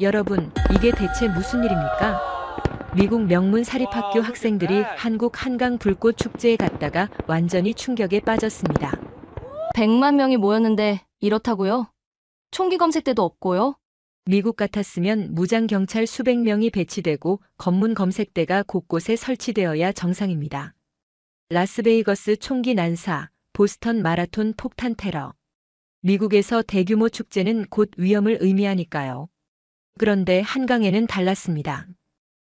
여러분, 이게 대체 무슨 일입니까? 미국 명문 사립학교 학생들이 한국 한강 불꽃 축제에 갔다가 완전히 충격에 빠졌습니다. 100만 명이 모였는데 이렇다고요? 총기 검색대도 없고요? 미국 같았으면 무장 경찰 수백 명이 배치되고 검문 검색대가 곳곳에 설치되어야 정상입니다. 라스베이거스 총기 난사, 보스턴 마라톤 폭탄 테러. 미국에서 대규모 축제는 곧 위험을 의미하니까요. 그런데 한강에는 달랐습니다.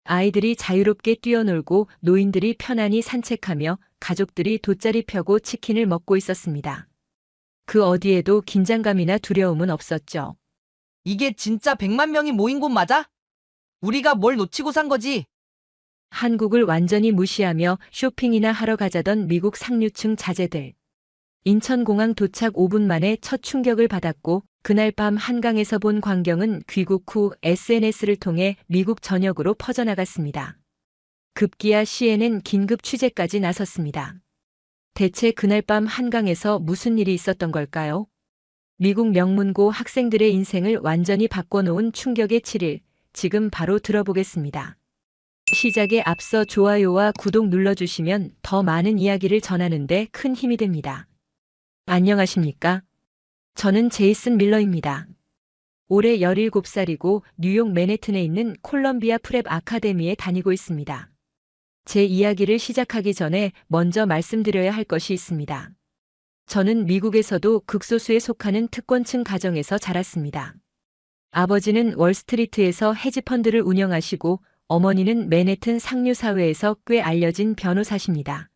아이들이 자유롭게 뛰어놀고 노인들이 편안히 산책하며 가족들이 돗자리 펴고 치킨을 먹고 있었습니다. 그 어디에도 긴장감이나 두려움은 없었죠. 이게 진짜 100만 명이 모인 곳 맞아? 우리가 뭘 놓치고 산 거지? 한국을 완전히 무시하며 쇼핑이나 하러 가자던 미국 상류층 자제들. 인천공항 도착 5분 만에 첫 충격을 받았고 그날 밤 한강에서 본 광경은 귀국 후 SNS를 통해 미국 전역으로 퍼져나갔습니다. 급기야 CNN 긴급 취재까지 나섰습니다. 대체 그날 밤 한강에서 무슨 일이 있었던 걸까요? 미국 명문고 학생들의 인생을 완전히 바꿔놓은 충격의 7일, 지금 바로 들어보겠습니다. 시작에 앞서 좋아요와 구독 눌러주시면 더 많은 이야기를 전하는데 큰 힘이 됩니다. 안녕하십니까? 저는 제이슨 밀러입니다. 올해 17살이고 뉴욕 맨해튼에 있는 콜럼비아 프랩 아카데미에 다니고 있습니다. 제 이야기를 시작하기 전에 먼저 말씀드려야 할 것이 있습니다. 저는 미국에서도 극소수에 속하는 특권층 가정에서 자랐습니다. 아버지는 월스트리트에서 헤지펀드를 운영하시고 어머니는 맨해튼 상류사회에서 꽤 알려진 변호사십니다.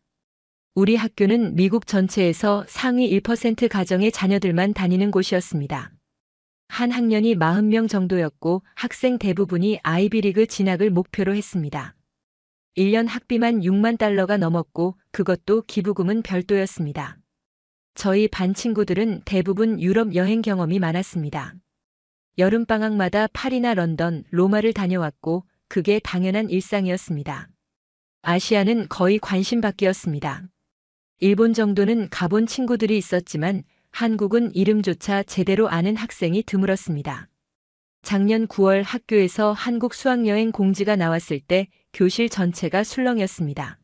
우리 학교는 미국 전체에서 상위 1% 가정의 자녀들만 다니는 곳이었습니다. 한 학년이 40명 정도였고 학생 대부분이 아이비리그 진학을 목표로 했습니다. 1년 학비만 6만 달러가 넘었고 그것도 기부금은 별도였습니다. 저희 반 친구들은 대부분 유럽 여행 경험이 많았습니다. 여름방학마다 파리나 런던, 로마를 다녀왔고 그게 당연한 일상이었습니다. 아시아는 거의 관심 밖이었습니다. 일본 정도는 가본 친구들이 있었지만 한국은 이름조차 제대로 아는 학생이 드물었습니다. 작년 9월 학교에서 한국 수학여행 공지가 나왔을 때 교실 전체가 술렁였습니다.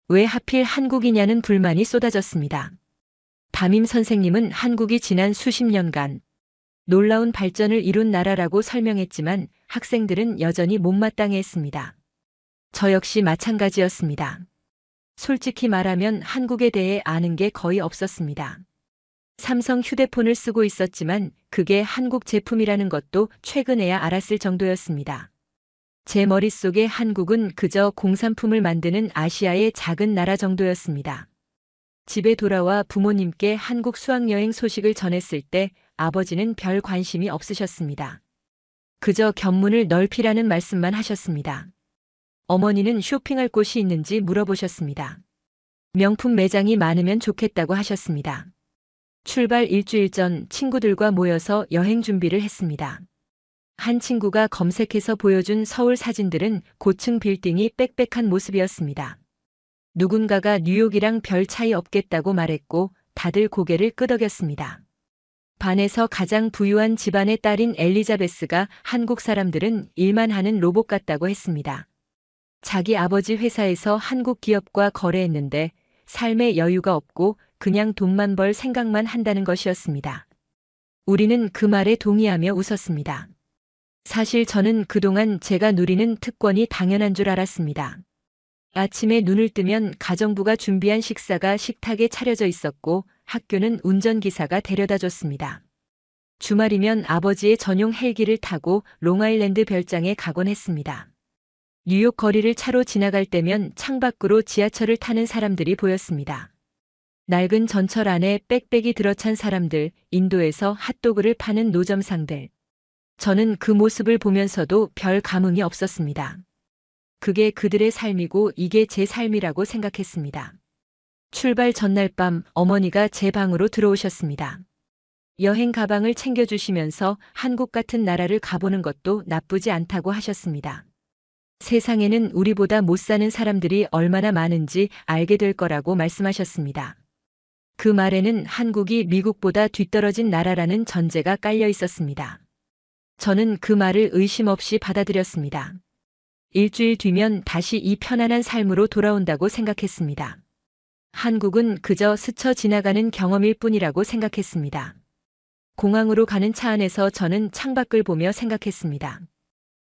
왜 하필 한국이냐는 불만이 쏟아졌습니다. 담임 선생님은 한국이 지난 수십 년간 놀라운 발전을 이룬 나라라고 설명했지만 학생들은 여전히 못마땅해했습니다. 저 역시 마찬가지였습니다. 솔직히 말하면 한국에 대해 아는 게 거의 없었습니다. 삼성 휴대폰을 쓰고 있었지만 그게 한국 제품이라는 것도 최근에야 알았을 정도였습니다. 제 머릿속에 한국은 그저 공산품을 만드는 아시아의 작은 나라 정도였습니다. 집에 돌아와 부모님께 한국 수학여행 소식을 전했을 때 아버지는 별 관심이 없으셨습니다. 그저 견문을 넓히라는 말씀만 하셨습니다. 어머니는 쇼핑할 곳이 있는지 물어보셨습니다. 명품 매장이 많으면 좋겠다고 하셨습니다. 출발 일주일 전 친구들과 모여서 여행 준비를 했습니다. 한 친구가 검색해서 보여준 서울 사진들은 고층 빌딩이 빽빽한 모습이었습니다. 누군가가 뉴욕이랑 별 차이 없겠다고 말했고 다들 고개를 끄덕였습니다. 반에서 가장 부유한 집안의 딸인 엘리자베스가 한국 사람들은 일만 하는 로봇 같다고 했습니다. 자기 아버지 회사에서 한국 기업과 거래했는데 삶의 여유가 없고 그냥 돈만 벌 생각만 한다는 것이었습니다. 우리는 그 말에 동의하며 웃었습니다. 사실 저는 그동안 제가 누리는 특권이 당연한 줄 알았습니다. 아침에 눈을 뜨면 가정부가 준비한 식사가 식탁에 차려져 있었고 학교는 운전기사가 데려다 줬습니다. 주말이면 아버지의 전용 헬기를 타고 롱아일랜드 별장에 가곤 했습니다. 뉴욕 거리를 차로 지나갈 때면 창밖으로 지하철을 타는 사람들이 보였습니다. 낡은 전철 안에 빽빽이 들어찬 사람들, 인도에서 핫도그를 파는 노점상들. 저는 그 모습을 보면서도 별 감흥이 없었습니다. 그게 그들의 삶이고 이게 제 삶이라고 생각했습니다. 출발 전날 밤 어머니가 제 방으로 들어오셨습니다. 여행 가방을 챙겨주시면서 한국 같은 나라를 가보는 것도 나쁘지 않다고 하셨습니다. 세상에는 우리보다 못 사는 사람들이 얼마나 많은지 알게 될 거라고 말씀하셨습니다. 그 말에는 한국이 미국보다 뒤떨어진 나라라는 전제가 깔려 있었습니다. 저는 그 말을 의심 없이 받아들였습니다. 일주일 뒤면 다시 이 편안한 삶으로 돌아온다고 생각했습니다. 한국은 그저 스쳐 지나가는 경험일 뿐이라고 생각했습니다. 공항으로 가는 차 안에서 저는 창밖을 보며 생각했습니다.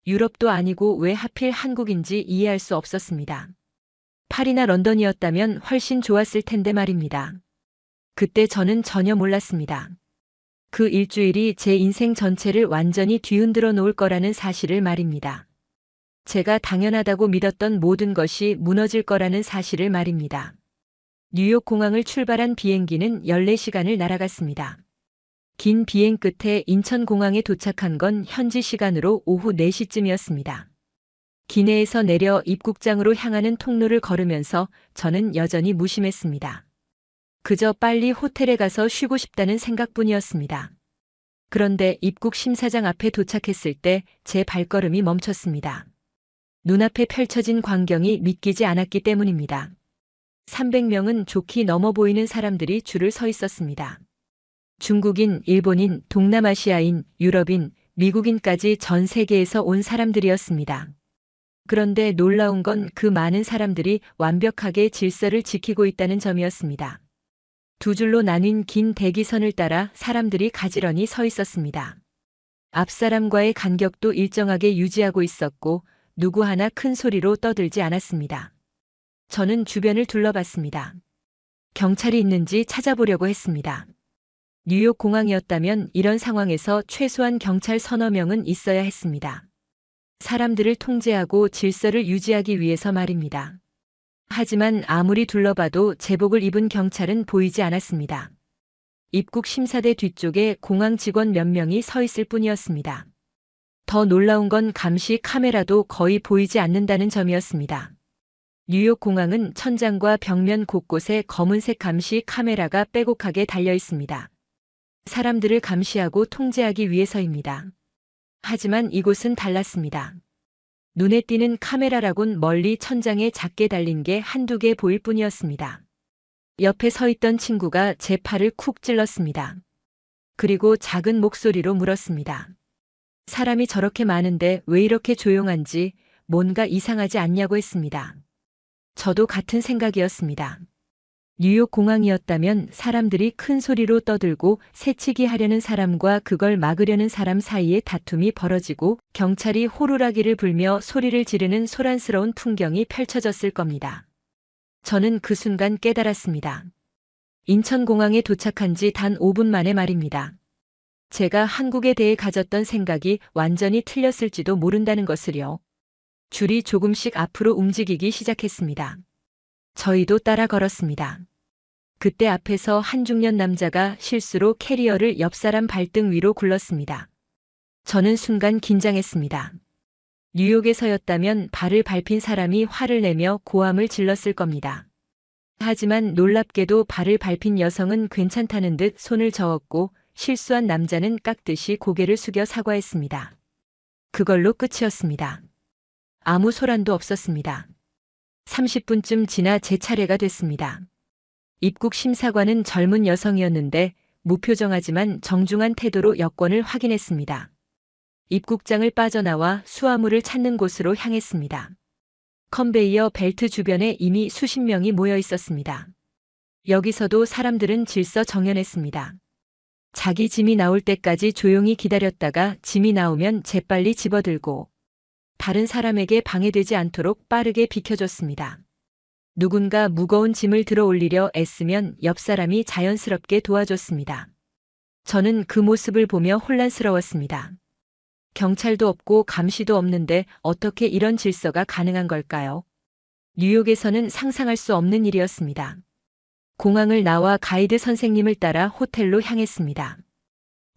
유럽도 아니고 왜 하필 한국인지 이해할 수 없었습니다. 파리나 런던이었다면 훨씬 좋았을 텐데 말입니다. 그때 저는 전혀 몰랐습니다. 그 일주일이 제 인생 전체를 완전히 뒤흔들어 놓을 거라는 사실을 말입니다. 제가 당연하다고 믿었던 모든 것이 무너질 거라는 사실을 말입니다. 뉴욕 공항을 출발한 비행기는 14시간을 날아갔습니다. 긴 비행 끝에 인천공항에 도착한 건 현지 시간으로 오후 4시쯤이었습니다. 기내에서 내려 입국장으로 향하는 통로를 걸으면서 저는 여전히 무심했습니다. 그저 빨리 호텔에 가서 쉬고 싶다는 생각뿐이었습니다. 그런데 입국 심사장 앞에 도착했을 때 제 발걸음이 멈췄습니다. 눈앞에 펼쳐진 광경이 믿기지 않았기 때문입니다. 300명은 좋게 넘어 보이는 사람들이 줄을 서 있었습니다. 중국인, 일본인, 동남아시아인, 유럽인, 미국인까지 전 세계에서 온 사람들이었습니다. 그런데 놀라운 건 그 많은 사람들이 완벽하게 질서를 지키고 있다는 점이었습니다. 두 줄로 나뉜 긴 대기선을 따라 사람들이 가지런히 서 있었습니다. 앞 사람과의 간격도 일정하게 유지하고 있었고 누구 하나 큰 소리로 떠들지 않았습니다. 저는 주변을 둘러봤습니다. 경찰이 있는지 찾아보려고 했습니다. 뉴욕 공항이었다면 이런 상황에서 최소한 경찰 서너 명은 있어야 했습니다. 사람들을 통제하고 질서를 유지하기 위해서 말입니다. 하지만 아무리 둘러봐도 제복을 입은 경찰은 보이지 않았습니다. 입국 심사대 뒤쪽에 공항 직원 몇 명이 서 있을 뿐이었습니다. 더 놀라운 건 감시 카메라도 거의 보이지 않는다는 점이었습니다. 뉴욕 공항은 천장과 벽면 곳곳에 검은색 감시 카메라가 빼곡하게 달려 있습니다. 사람들을 감시하고 통제하기 위해서입니다. 하지만 이곳은 달랐습니다. 눈에 띄는 카메라라곤 멀리 천장에 작게 달린 게 한두 개 보일 뿐이었습니다. 옆에 서 있던 친구가 제 팔을 쿡 찔렀습니다. 그리고 작은 목소리로 물었습니다. 사람이 저렇게 많은데 왜 이렇게 조용한지, 뭔가 이상하지 않냐고 했습니다. 저도 같은 생각이었습니다. 뉴욕 공항이었다면 사람들이 큰 소리로 떠들고 새치기 하려는 사람과 그걸 막으려는 사람 사이에 다툼이 벌어지고 경찰이 호루라기를 불며 소리를 지르는 소란스러운 풍경이 펼쳐졌을 겁니다. 저는 그 순간 깨달았습니다. 인천공항에 도착한 지 단 5분 만에 말입니다. 제가 한국에 대해 가졌던 생각이 완전히 틀렸을지도 모른다는 것을요. 줄이 조금씩 앞으로 움직이기 시작했습니다. 저희도 따라 걸었습니다. 그때 앞에서 한 중년 남자가 실수로 캐리어를 옆 사람 발등 위로 굴렀습니다. 저는 순간 긴장했습니다. 뉴욕에서였다면 발을 밟힌 사람이 화를 내며 고함을 질렀을 겁니다. 하지만 놀랍게도 발을 밟힌 여성은 괜찮다는 듯 손을 저었고 실수한 남자는 깍듯이 고개를 숙여 사과했습니다. 그걸로 끝이었습니다. 아무 소란도 없었습니다. 30분쯤 지나 제 차례가 됐습니다. 입국 심사관은 젊은 여성이었는데 무표정하지만 정중한 태도로 여권을 확인했습니다. 입국장을 빠져나와 수화물을 찾는 곳으로 향했습니다. 컨베이어 벨트 주변에 이미 수십 명이 모여 있었습니다. 여기서도 사람들은 질서 정연했습니다. 자기 짐이 나올 때까지 조용히 기다렸다가 짐이 나오면 재빨리 집어들고 다른 사람에게 방해되지 않도록 빠르게 비켜줬습니다. 누군가 무거운 짐을 들어 올리려 애쓰면 옆 사람이 자연스럽게 도와줬습니다. 저는 그 모습을 보며 혼란스러웠습니다. 경찰도 없고 감시도 없는데 어떻게 이런 질서가 가능한 걸까요? 뉴욕에서는 상상할 수 없는 일이었습니다. 공항을 나와 가이드 선생님을 따라 호텔로 향했습니다.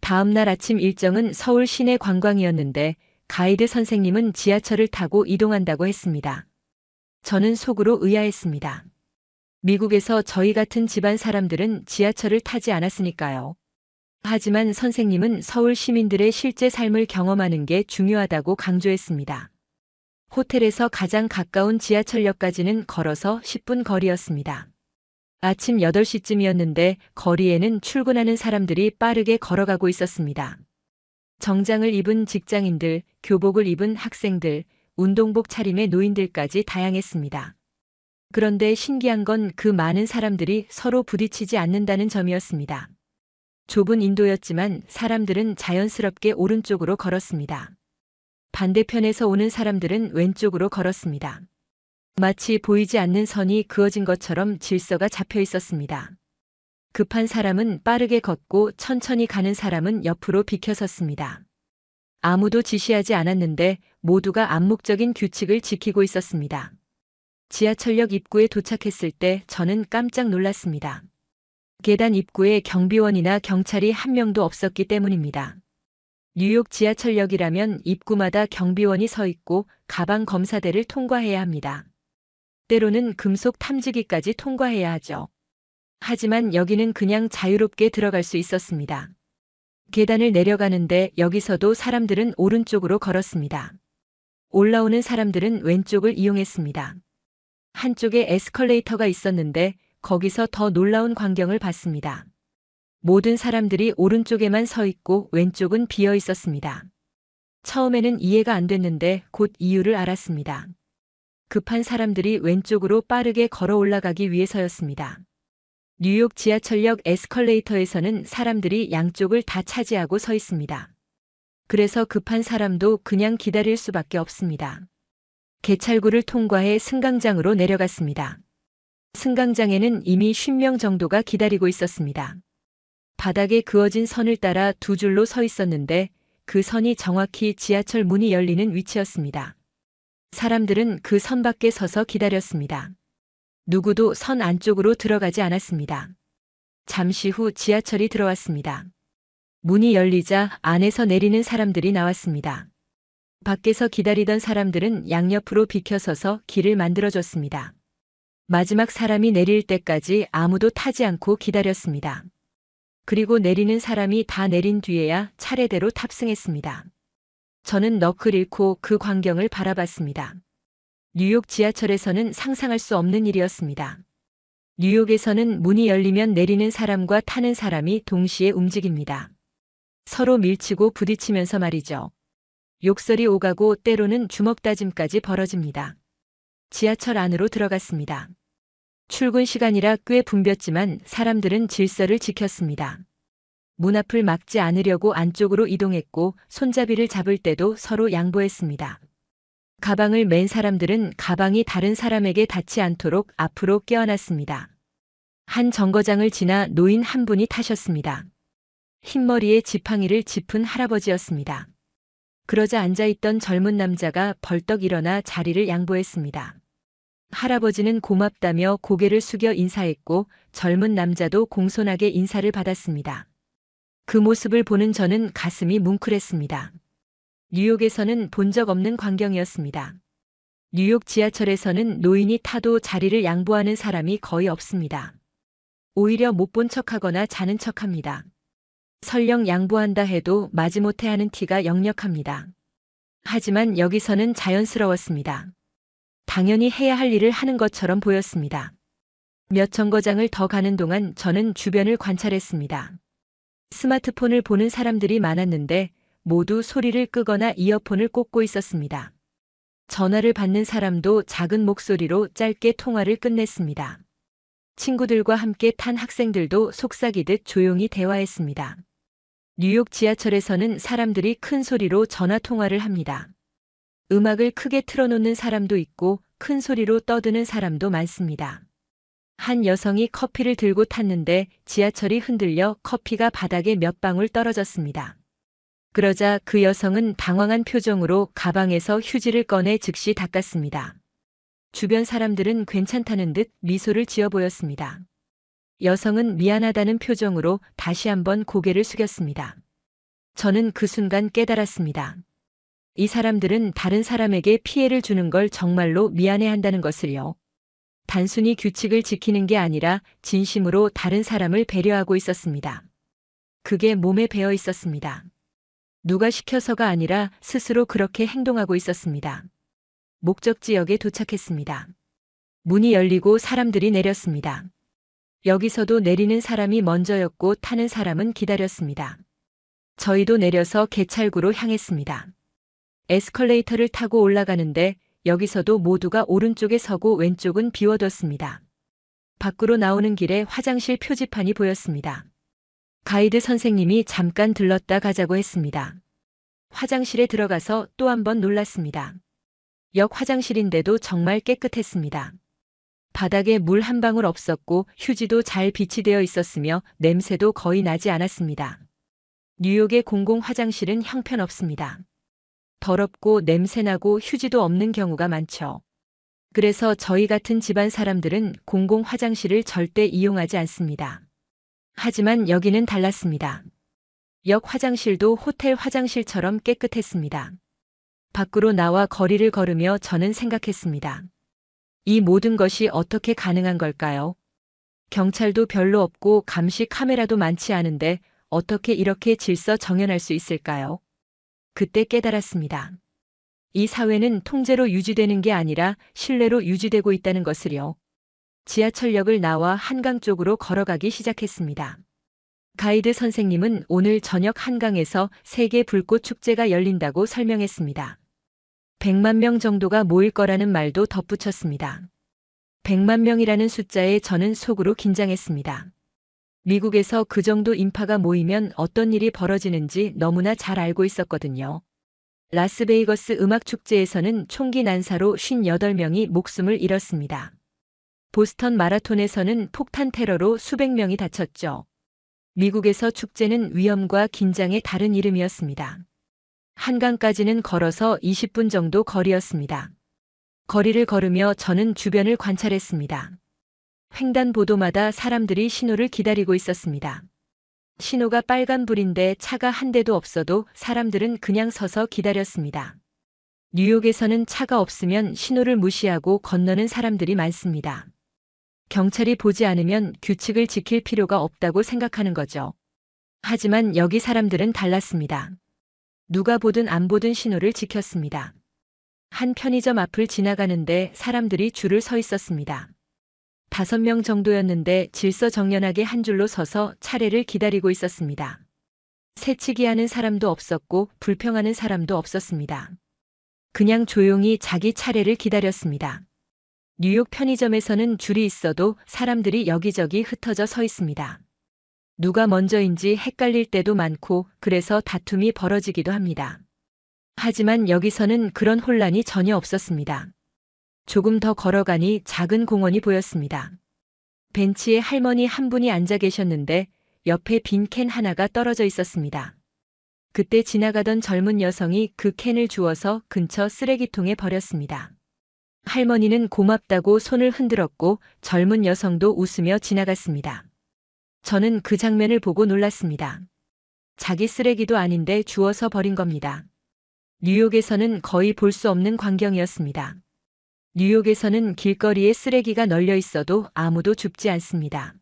다음 날 아침 일정은 서울 시내 관광이었는데 가이드 선생님은 지하철을 타고 이동한다고 했습니다. 저는 속으로 의아했습니다. 미국에서 저희 같은 집안 사람들은 지하철을 타지 않았으니까요. 하지만 선생님은 서울 시민들의 실제 삶을 경험하는 게 중요하다고 강조했습니다. 호텔에서 가장 가까운 지하철역까지는 걸어서 10분 거리였습니다. 아침 8시쯤이었는데 거리에는 출근하는 사람들이 빠르게 걸어가고 있었습니다. 정장을 입은 직장인들, 교복을 입은 학생들, 운동복 차림의 노인들까지 다양했습니다. 그런데 신기한 건 그 많은 사람들이 서로 부딪히지 않는다는 점이었습니다. 좁은 인도였지만 사람들은 자연스럽게 오른쪽으로 걸었습니다. 반대편에서 오는 사람들은 왼쪽으로 걸었습니다. 마치 보이지 않는 선이 그어진 것처럼 질서가 잡혀 있었습니다. 급한 사람은 빠르게 걷고 천천히 가는 사람은 옆으로 비켜섰습니다. 아무도 지시하지 않았는데 모두가 암묵적인 규칙을 지키고 있었습니다. 지하철역 입구에 도착했을 때 저는 깜짝 놀랐습니다. 계단 입구에 경비원이나 경찰이 한 명도 없었기 때문입니다. 뉴욕 지하철역이라면 입구마다 경비원이 서 있고 가방 검사대를 통과해야 합니다. 때로는 금속 탐지기까지 통과해야 하죠. 하지만 여기는 그냥 자유롭게 들어갈 수 있었습니다. 계단을 내려가는데 여기서도 사람들은 오른쪽으로 걸었습니다. 올라오는 사람들은 왼쪽을 이용했습니다. 한쪽에 에스컬레이터가 있었는데 거기서 더 놀라운 광경을 봤습니다. 모든 사람들이 오른쪽에만 서 있고 왼쪽은 비어 있었습니다. 처음에는 이해가 안 됐는데 곧 이유를 알았습니다. 급한 사람들이 왼쪽으로 빠르게 걸어 올라가기 위해서였습니다. 뉴욕 지하철역 에스컬레이터에서는 사람들이 양쪽을 다 차지하고 서 있습니다. 그래서 급한 사람도 그냥 기다릴 수밖에 없습니다. 개찰구를 통과해 승강장으로 내려갔습니다. 승강장에는 이미 50명 정도가 기다리고 있었습니다. 바닥에 그어진 선을 따라 두 줄로 서 있었는데 그 선이 정확히 지하철 문이 열리는 위치였습니다. 사람들은 그 선 밖에 서서 기다렸습니다. 누구도 선 안쪽으로 들어가지 않았습니다. 잠시 후 지하철이 들어왔습니다. 문이 열리자 안에서 내리는 사람들이 나왔습니다. 밖에서 기다리던 사람들은 양옆으로 비켜서서 길을 만들어줬습니다. 마지막 사람이 내릴 때까지 아무도 타지 않고 기다렸습니다. 그리고 내리는 사람이 다 내린 뒤에야 차례대로 탑승했습니다. 저는 넋을 잃고 그 광경을 바라봤습니다. 뉴욕 지하철에서는 상상할 수 없는 일이었습니다. 뉴욕에서는 문이 열리면 내리는 사람과 타는 사람이 동시에 움직입니다. 서로 밀치고 부딪히면서 말이죠. 욕설이 오가고 때로는 주먹다짐까지 벌어집니다. 지하철 안으로 들어갔습니다. 출근 시간이라 꽤 붐볐지만 사람들은 질서를 지켰습니다. 문 앞을 막지 않으려고 안쪽으로 이동했고 손잡이를 잡을 때도 서로 양보했습니다. 가방을 맨 사람들은 가방이 다른 사람에게 닿지 않도록 앞으로 껴안았습니다. 한 정거장을 지나 노인 한 분이 타셨습니다. 흰머리에 지팡이를 짚은 할아버지였습니다. 그러자 앉아있던 젊은 남자가 벌떡 일어나 자리를 양보했습니다. 할아버지는 고맙다며 고개를 숙여 인사했고 젊은 남자도 공손하게 인사를 받았습니다. 그 모습을 보는 저는 가슴이 뭉클했습니다. 뉴욕에서는 본 적 없는 광경이었습니다. 뉴욕 지하철에서는 노인이 타도 자리를 양보하는 사람이 거의 없습니다. 오히려 못 본 척하거나 자는 척합니다. 설령 양보한다 해도 마지못해 하는 티가 역력합니다. 하지만 여기서는 자연스러웠습니다. 당연히 해야 할 일을 하는 것처럼 보였습니다. 몇 정거장을 더 가는 동안 저는 주변을 관찰했습니다. 스마트폰을 보는 사람들이 많았는데 모두 소리를 끄거나 이어폰을 꽂고 있었습니다. 전화를 받는 사람도 작은 목소리로 짧게 통화를 끝냈습니다. 친구들과 함께 탄 학생들도 속삭이듯 조용히 대화했습니다. 뉴욕 지하철에서는 사람들이 큰 소리로 전화 통화를 합니다. 음악을 크게 틀어놓는 사람도 있고 큰 소리로 떠드는 사람도 많습니다. 한 여성이 커피를 들고 탔는데 지하철이 흔들려 커피가 바닥에 몇 방울 떨어졌습니다. 그러자 그 여성은 당황한 표정으로 가방에서 휴지를 꺼내 즉시 닦았습니다. 주변 사람들은 괜찮다는 듯 미소를 지어 보였습니다. 여성은 미안하다는 표정으로 다시 한번 고개를 숙였습니다. 저는 그 순간 깨달았습니다. 이 사람들은 다른 사람에게 피해를 주는 걸 정말로 미안해한다는 것을요. 단순히 규칙을 지키는 게 아니라 진심으로 다른 사람을 배려하고 있었습니다. 그게 몸에 배어 있었습니다. 누가 시켜서가 아니라 스스로 그렇게 행동하고 있었습니다. 목적지역에 도착했습니다. 문이 열리고 사람들이 내렸습니다. 여기서도 내리는 사람이 먼저였고 타는 사람은 기다렸습니다. 저희도 내려서 개찰구로 향했습니다. 에스컬레이터를 타고 올라가는데 여기서도 모두가 오른쪽에 서고 왼쪽은 비워뒀습니다. 밖으로 나오는 길에 화장실 표지판이 보였습니다. 가이드 선생님이 잠깐 들렀다 가자고 했습니다. 화장실에 들어가서 또 한 번 놀랐습니다. 역 화장실인데도 정말 깨끗했습니다. 바닥에 물 한 방울 없었고 휴지도 잘 비치되어 있었으며 냄새도 거의 나지 않았습니다. 뉴욕의 공공 화장실은 형편없습니다. 더럽고 냄새나고 휴지도 없는 경우가 많죠. 그래서 저희 같은 집안 사람들은 공공 화장실을 절대 이용하지 않습니다. 하지만 여기는 달랐습니다. 역 화장실도 호텔 화장실처럼 깨끗했습니다. 밖으로 나와 거리를 걸으며 저는 생각했습니다. 이 모든 것이 어떻게 가능한 걸까요? 경찰도 별로 없고 감시 카메라도 많지 않은데 어떻게 이렇게 질서정연할 수 있을까요? 그때 깨달았습니다. 이 사회는 통제로 유지되는 게 아니라 신뢰로 유지되고 있다는 것을요. 지하철역을 나와 한강 쪽으로 걸어가기 시작했습니다. 가이드 선생님은 오늘 저녁 한강에서 세계 불꽃 축제가 열린다고 설명했습니다. 100만 명 정도가 모일 거라는 말도 덧붙였습니다. 100만 명이라는 숫자에 저는 속으로 긴장했습니다. 미국에서 그 정도 인파가 모이면 어떤 일이 벌어지는지 너무나 잘 알고 있었거든요. 라스베이거스 음악축제에서는 총기 난사로 58명이 목숨을 잃었습니다. 보스턴 마라톤에서는 폭탄 테러로 수백 명이 다쳤죠. 미국에서 축제는 위험과 긴장의 다른 이름이었습니다. 한강까지는 걸어서 20분 정도 거리였습니다. 거리를 걸으며 저는 주변을 관찰했습니다. 횡단보도마다 사람들이 신호를 기다리고 있었습니다. 신호가 빨간불인데 차가 한 대도 없어도 사람들은 그냥 서서 기다렸습니다. 뉴욕에서는 차가 없으면 신호를 무시하고 건너는 사람들이 많습니다. 경찰이 보지 않으면 규칙을 지킬 필요가 없다고 생각하는 거죠. 하지만 여기 사람들은 달랐습니다. 누가 보든 안 보든 신호를 지켰습니다. 한 편의점 앞을 지나가는데 사람들이 줄을 서 있었습니다. 5명 정도였는데 질서정연하게 한 줄로 서서 차례를 기다리고 있었습니다. 새치기 하는 사람도 없었고 불평하는 사람도 없었습니다. 그냥 조용히 자기 차례를 기다렸습니다. 뉴욕 편의점에서는 줄이 있어도 사람들이 여기저기 흩어져 서 있습니다. 누가 먼저인지 헷갈릴 때도 많고 그래서 다툼이 벌어지기도 합니다. 하지만 여기서는 그런 혼란이 전혀 없었습니다. 조금 더 걸어가니 작은 공원이 보였습니다. 벤치에 할머니 한 분이 앉아 계셨는데 옆에 빈 캔 하나가 떨어져 있었습니다. 그때 지나가던 젊은 여성이 그 캔을 주워서 근처 쓰레기통에 버렸습니다. 할머니는 고맙다고 손을 흔들었고 젊은 여성도 웃으며 지나갔습니다. 저는 그 장면을 보고 놀랐습니다. 자기 쓰레기도 아닌데 주워서 버린 겁니다. 뉴욕에서는 거의 볼 수 없는 광경이었습니다. 뉴욕에서는 길거리에 쓰레기가 널려 있어도 아무도 줍지 않습니다.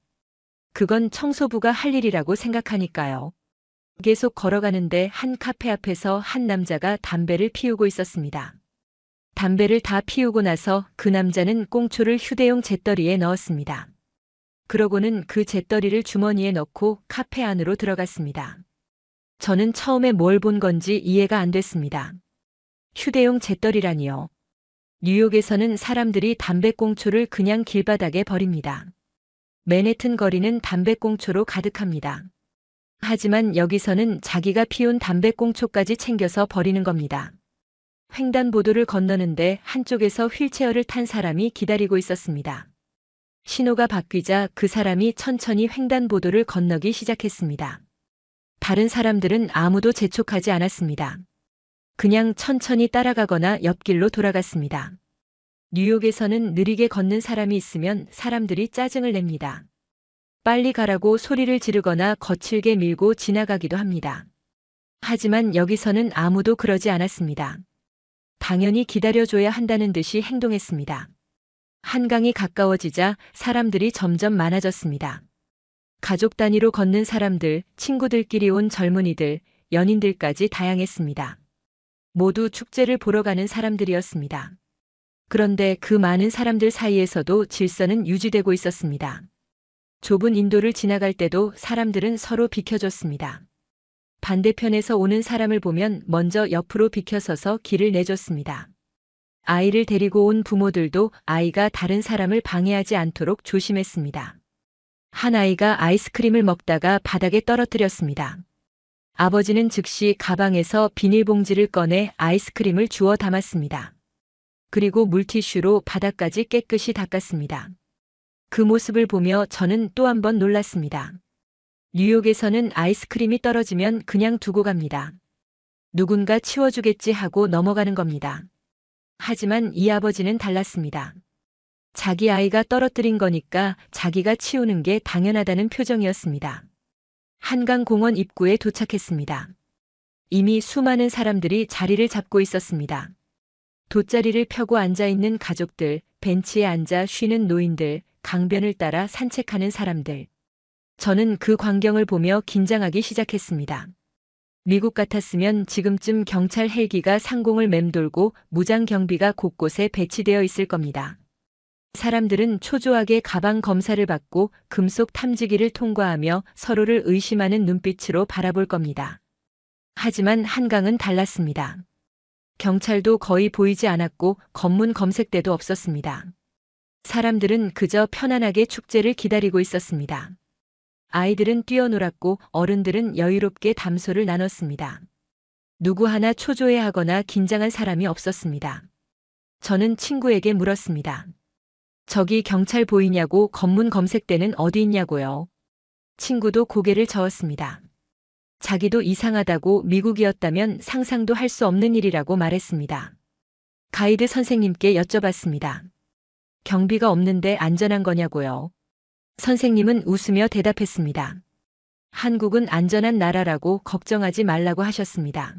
그건 청소부가 할 일이라고 생각하니까요. 계속 걸어가는데 한 카페 앞에서 한 남자가 담배를 피우고 있었습니다. 담배를 다 피우고 나서 그 남자는 꽁초를 휴대용 잿더리에 넣었습니다. 그러고는 그 잿더리를 주머니에 넣고 카페 안으로 들어갔습니다. 저는 처음에 뭘 본 건지 이해가 안 됐습니다. 휴대용 잿더리라니요. 뉴욕에서는 사람들이 담배꽁초를 그냥 길바닥에 버립니다. 맨해튼 거리는 담배꽁초로 가득합니다. 하지만 여기서는 자기가 피운 담배꽁초까지 챙겨서 버리는 겁니다. 횡단보도를 건너는데 한쪽에서 휠체어를 탄 사람이 기다리고 있었습니다. 신호가 바뀌자 그 사람이 천천히 횡단보도를 건너기 시작했습니다. 다른 사람들은 아무도 재촉하지 않았습니다. 그냥 천천히 따라가거나 옆길로 돌아갔습니다. 뉴욕에서는 느리게 걷는 사람이 있으면 사람들이 짜증을 냅니다. 빨리 가라고 소리를 지르거나 거칠게 밀고 지나가기도 합니다. 하지만 여기서는 아무도 그러지 않았습니다. 당연히 기다려줘야 한다는 듯이 행동했습니다. 한강이 가까워지자 사람들이 점점 많아졌습니다. 가족 단위로 걷는 사람들, 친구들끼리 온 젊은이들, 연인들까지 다양했습니다. 모두 축제를 보러 가는 사람들이었습니다. 그런데 그 많은 사람들 사이에서도 질서는 유지되고 있었습니다. 좁은 인도를 지나갈 때도 사람들은 서로 비켜줬습니다. 반대편에서 오는 사람을 보면 먼저 옆으로 비켜서서 길을 내줬습니다. 아이를 데리고 온 부모들도 아이가 다른 사람을 방해하지 않도록 조심했습니다. 한 아이가 아이스크림을 먹다가 바닥에 떨어뜨렸습니다. 아버지는 즉시 가방에서 비닐봉지를 꺼내 아이스크림을 주워 담았습니다. 그리고 물티슈로 바닥까지 깨끗이 닦았습니다. 그 모습을 보며 저는 또 한 번 놀랐습니다. 뉴욕에서는 아이스크림이 떨어지면 그냥 두고 갑니다. 누군가 치워주겠지 하고 넘어가는 겁니다. 하지만 이 아버지는 달랐습니다. 자기 아이가 떨어뜨린 거니까 자기가 치우는 게 당연하다는 표정이었습니다. 한강공원 입구에 도착했습니다. 이미 수많은 사람들이 자리를 잡고 있었습니다. 돗자리를 펴고 앉아있는 가족들, 벤치에 앉아 쉬는 노인들, 강변을 따라 산책하는 사람들. 저는 그 광경을 보며 긴장하기 시작했습니다. 미국 같았으면 지금쯤 경찰 헬기가 상공을 맴돌고 무장 경비가 곳곳에 배치되어 있을 겁니다. 사람들은 초조하게 가방 검사를 받고 금속 탐지기를 통과하며 서로를 의심하는 눈빛으로 바라볼 겁니다. 하지만 한강은 달랐습니다. 경찰도 거의 보이지 않았고 검문 검색대도 없었습니다. 사람들은 그저 편안하게 축제를 기다리고 있었습니다. 아이들은 뛰어놀았고 어른들은 여유롭게 담소를 나눴습니다. 누구 하나 초조해하거나 긴장한 사람이 없었습니다. 저는 친구에게 물었습니다. 저기 경찰 보이냐고 검문 검색대는 어디 있냐고요. 친구도 고개를 저었습니다. 자기도 이상하다고 미국이었다면 상상도 할 수 없는 일이라고 말했습니다. 가이드 선생님께 여쭤봤습니다. 경비가 없는데 안전한 거냐고요. 선생님은 웃으며 대답했습니다. 한국은 안전한 나라라고 걱정하지 말라고 하셨습니다.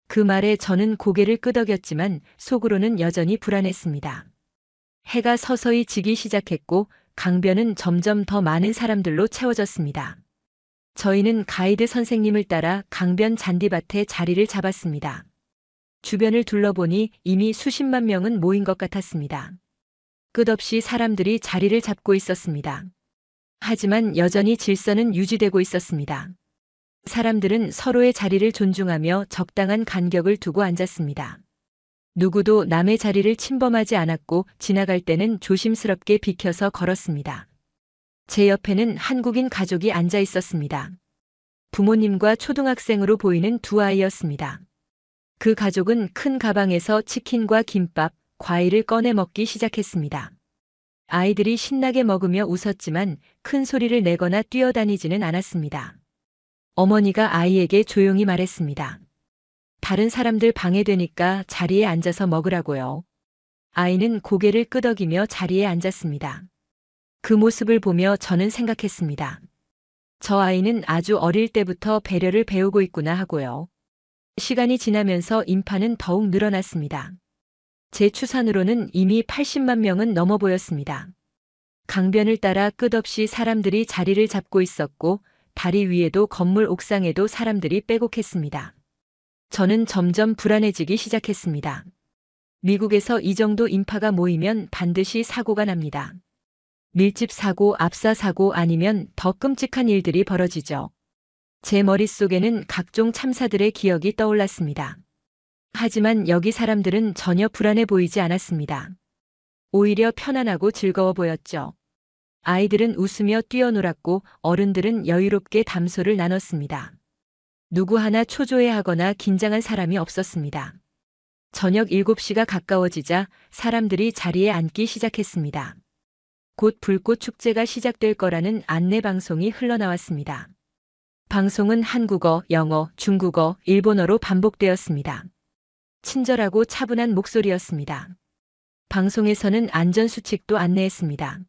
그 말에 저는 고개를 끄덕였지만 속으로는 여전히 불안했습니다. 해가 서서히 지기 시작했고 강변은 점점 더 많은 사람들로 채워졌습니다. 저희는 가이드 선생님을 따라 강변 잔디밭에 자리를 잡았습니다. 주변을 둘러보니 이미 수십만 명은 모인 것 같았습니다. 끝없이 사람들이 자리를 잡고 있었습니다. 하지만 여전히 질서는 유지되고 있었습니다. 사람들은 서로의 자리를 존중하며 적당한 간격을 두고 앉았습니다. 누구도 남의 자리를 침범하지 않았고 지나갈 때는 조심스럽게 비켜서 걸었습니다. 제 옆에는 한국인 가족이 앉아 있었습니다. 부모님과 초등학생으로 보이는 두 아이였습니다. 그 가족은 큰 가방에서 치킨과 김밥, 과일을 꺼내 먹기 시작했습니다. 아이들이 신나게 먹으며 웃었지만 큰 소리를 내거나 뛰어다니지는 않았습니다. 어머니가 아이에게 조용히 말했습니다. 다른 사람들 방해되니까 자리에 앉아서 먹으라고요. 아이는 고개를 끄덕이며 자리에 앉았습니다. 그 모습을 보며 저는 생각했습니다. 저 아이는 아주 어릴 때부터 배려를 배우고 있구나 하고요. 시간이 지나면서 인파는 더욱 늘어났습니다. 제 추산으로는 이미 80만 명은 넘어 보였습니다. 강변을 따라 끝없이 사람들이 자리를 잡고 있었고 다리 위에도 건물 옥상에도 사람들이 빼곡했습니다. 저는 점점 불안해지기 시작했습니다. 미국에서 이 정도 인파가 모이면 반드시 사고가 납니다. 밀집 사고, 압사 사고 아니면 더 끔찍한 일들이 벌어지죠. 제 머릿속에는 각종 참사들의 기억이 떠올랐습니다. 하지만 여기 사람들은 전혀 불안해 보이지 않았습니다. 오히려 편안하고 즐거워 보였죠. 아이들은 웃으며 뛰어놀았고 어른들은 여유롭게 담소를 나눴습니다. 누구 하나 초조해하거나 긴장한 사람이 없었습니다. 저녁 7시가 가까워지자 사람들이 자리에 앉기 시작했습니다. 곧 불꽃 축제가 시작될 거라는 안내 방송이 흘러나왔습니다. 방송은 한국어, 영어, 중국어, 일본어로 반복되었습니다. 친절하고 차분한 목소리였습니다. 방송에서는 안전수칙도 안내했습니다.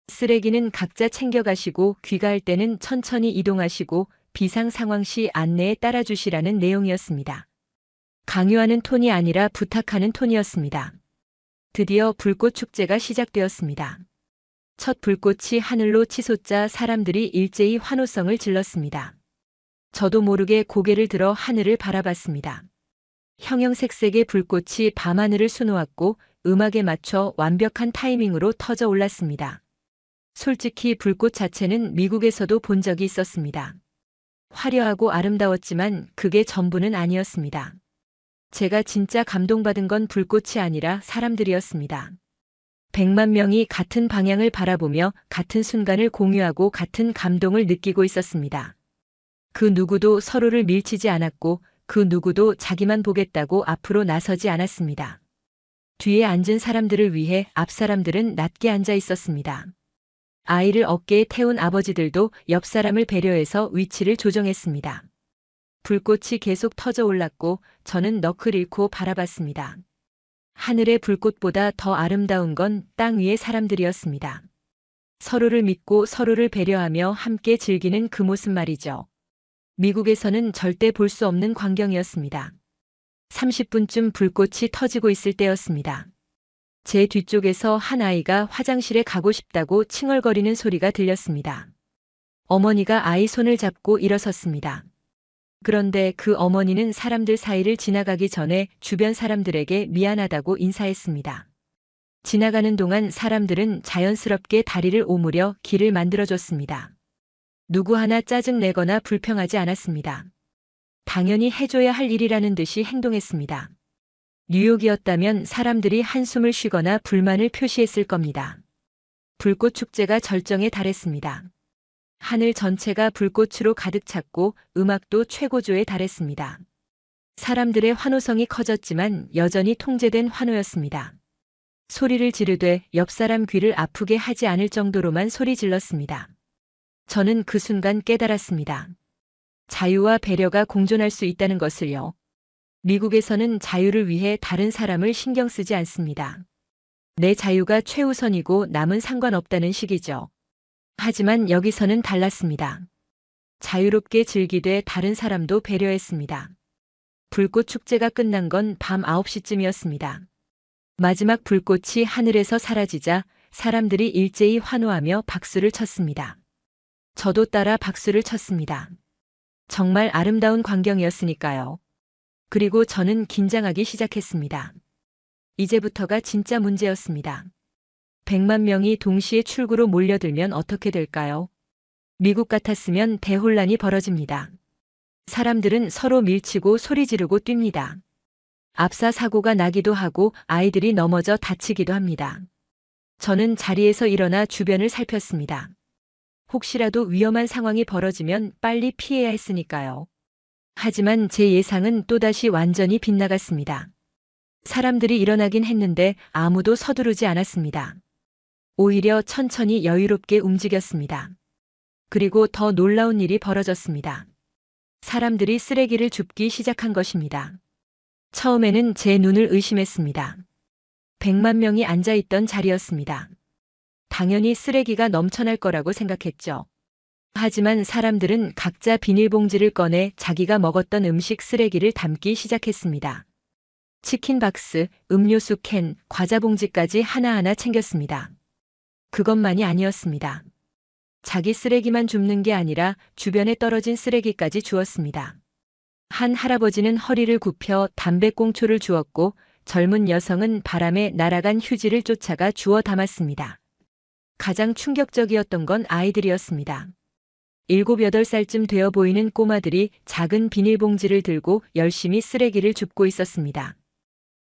쓰레기는 각자 챙겨가시고 귀가할 때는 천천히 이동하시고 비상 상황 시 안내에 따라주시라는 내용이었습니다. 강요하는 톤이 아니라 부탁하는 톤이었습니다. 드디어 불꽃 축제가 시작되었습니다. 첫 불꽃이 하늘로 치솟자 사람들이 일제히 환호성을 질렀습니다. 저도 모르게 고개를 들어 하늘을 바라봤습니다. 형형색색의 불꽃이 밤하늘을 수놓았고 음악에 맞춰 완벽한 타이밍으로 터져 올랐습니다. 솔직히 불꽃 자체는 미국에서도 본 적이 있었습니다. 화려하고 아름다웠지만 그게 전부는 아니었습니다. 제가 진짜 감동받은 건 불꽃이 아니라 사람들이었습니다. 100만 명이 같은 방향을 바라보며 같은 순간을 공유하고 같은 감동을 느끼고 있었습니다. 그 누구도 서로를 밀치지 않았고 그 누구도 자기만 보겠다고 앞으로 나서지 않았습니다. 뒤에 앉은 사람들을 위해 앞 사람들은 낮게 앉아 있었습니다. 아이를 어깨에 태운 아버지들도 옆 사람을 배려해서 위치를 조정했습니다. 불꽃이 계속 터져 올랐고 저는 넋을 잃고 바라봤습니다. 하늘의 불꽃보다 더 아름다운 건 땅 위의 사람들이었습니다. 서로를 믿고 서로를 배려하며 함께 즐기는 그 모습 말이죠. 미국에서는 절대 볼 수 없는 광경이었습니다. 30분쯤 불꽃이 터지고 있을 때였습니다. 제 뒤쪽에서 한 아이가 화장실에 가고 싶다고 칭얼거리는 소리가 들렸습니다. 어머니가 아이 손을 잡고 일어섰습니다. 그런데 그 어머니는 사람들 사이를 지나가기 전에 주변 사람들에게 미안하다고 인사했습니다. 지나가는 동안 사람들은 자연스럽게 다리를 오므려 길을 만들어줬습니다. 누구 하나 짜증내거나 불평하지 않았습니다. 당연히 해줘야 할 일이라는 듯이 행동했습니다. 뉴욕이었다면 사람들이 한숨을 쉬거나 불만을 표시했을 겁니다. 불꽃 축제가 절정에 달했습니다. 하늘 전체가 불꽃으로 가득 찼고 음악도 최고조에 달했습니다. 사람들의 환호성이 커졌지만 여전히 통제된 환호였습니다. 소리를 지르되 옆 사람 귀를 아프게 하지 않을 정도로만 소리 질렀습니다. 저는 그 순간 깨달았습니다. 자유와 배려가 공존할 수 있다는 것을요. 미국에서는 자유를 위해 다른 사람을 신경 쓰지 않습니다. 내 자유가 최우선이고 남은 상관없다는 식이죠. 하지만 여기서는 달랐습니다. 자유롭게 즐기되 다른 사람도 배려했습니다. 불꽃 축제가 끝난 건 밤 9시쯤이었습니다. 마지막 불꽃이 하늘에서 사라지자 사람들이 일제히 환호하며 박수를 쳤습니다. 저도 따라 박수를 쳤습니다. 정말 아름다운 광경이었으니까요. 그리고 저는 긴장하기 시작했습니다. 이제부터가 진짜 문제였습니다. 100만 명이 동시에 출구로 몰려들면 어떻게 될까요? 미국 같았으면 대혼란이 벌어집니다. 사람들은 서로 밀치고 소리 지르고 뜁니다. 압사 사고가 나기도 하고 아이들이 넘어져 다치기도 합니다. 저는 자리에서 일어나 주변을 살폈습니다. 혹시라도 위험한 상황이 벌어지면 빨리 피해야 했으니까요. 하지만 제 예상은 또다시 완전히 빗나갔습니다. 사람들이 일어나긴 했는데 아무도 서두르지 않았습니다. 오히려 천천히 여유롭게 움직였습니다. 그리고 더 놀라운 일이 벌어졌습니다. 사람들이 쓰레기를 줍기 시작한 것입니다. 처음에는 제 눈을 의심했습니다. 100만 명이 앉아있던 자리였습니다. 당연히 쓰레기가 넘쳐날 거라고 생각했죠. 하지만 사람들은 각자 비닐봉지를 꺼내 자기가 먹었던 음식 쓰레기를 담기 시작했습니다. 치킨 박스, 음료수 캔, 과자 봉지까지 하나하나 챙겼습니다. 그것만이 아니었습니다. 자기 쓰레기만 줍는 게 아니라 주변에 떨어진 쓰레기까지 주었습니다. 한 할아버지는 허리를 굽혀 담배꽁초를 주었고 젊은 여성은 바람에 날아간 휴지를 쫓아가 주워 담았습니다. 가장 충격적이었던 건 아이들이었습니다. 7, 8살쯤 되어 보이는 꼬마들이 작은 비닐봉지를 들고 열심히 쓰레기를 줍고 있었습니다.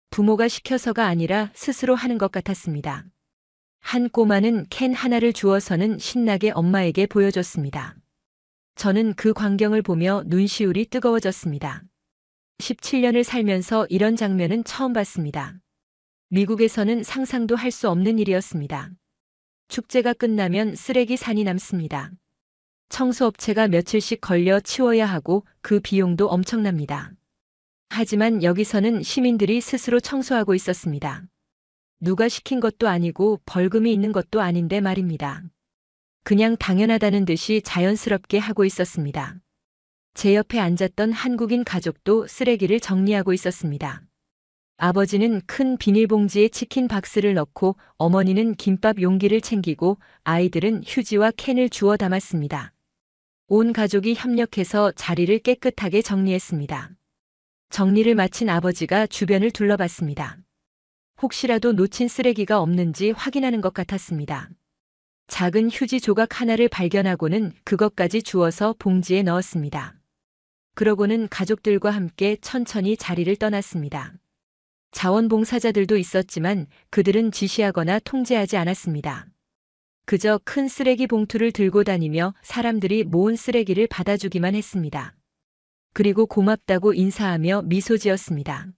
부모가 시켜서가 아니라 스스로 하는 것 같았습니다. 한 꼬마는 캔 하나를 주워서는 신나게 엄마에게 보여줬습니다. 저는 그 광경을 보며 눈시울이 뜨거워졌습니다. 17년을 살면서 이런 장면은 처음 봤습니다. 미국에서는 상상도 할 수 없는 일이었습니다. 축제가 끝나면 쓰레기 산이 남습니다. 청소업체가 며칠씩 걸려 치워야 하고 그 비용도 엄청납니다. 하지만 여기서는 시민들이 스스로 청소하고 있었습니다. 누가 시킨 것도 아니고 벌금이 있는 것도 아닌데 말입니다. 그냥 당연하다는 듯이 자연스럽게 하고 있었습니다. 제 옆에 앉았던 한국인 가족도 쓰레기를 정리하고 있었습니다. 아버지는 큰 비닐봉지에 치킨 박스를 넣고 어머니는 김밥 용기를 챙기고 아이들은 휴지와 캔을 주워 담았습니다. 온 가족이 협력해서 자리를 깨끗하게 정리했습니다. 정리를 마친 아버지가 주변을 둘러봤습니다. 혹시라도 놓친 쓰레기가 없는지 확인하는 것 같았습니다. 작은 휴지 조각 하나를 발견하고는 그것까지 주워서 봉지에 넣었습니다. 그러고는 가족들과 함께 천천히 자리를 떠났습니다. 자원봉사자들도 있었지만 그들은 지시하거나 통제하지 않았습니다. 그저 큰 쓰레기 봉투를 들고 다니며 사람들이 모은 쓰레기를 받아주기만 했습니다. 그리고 고맙다고 인사하며 미소 지었습니다.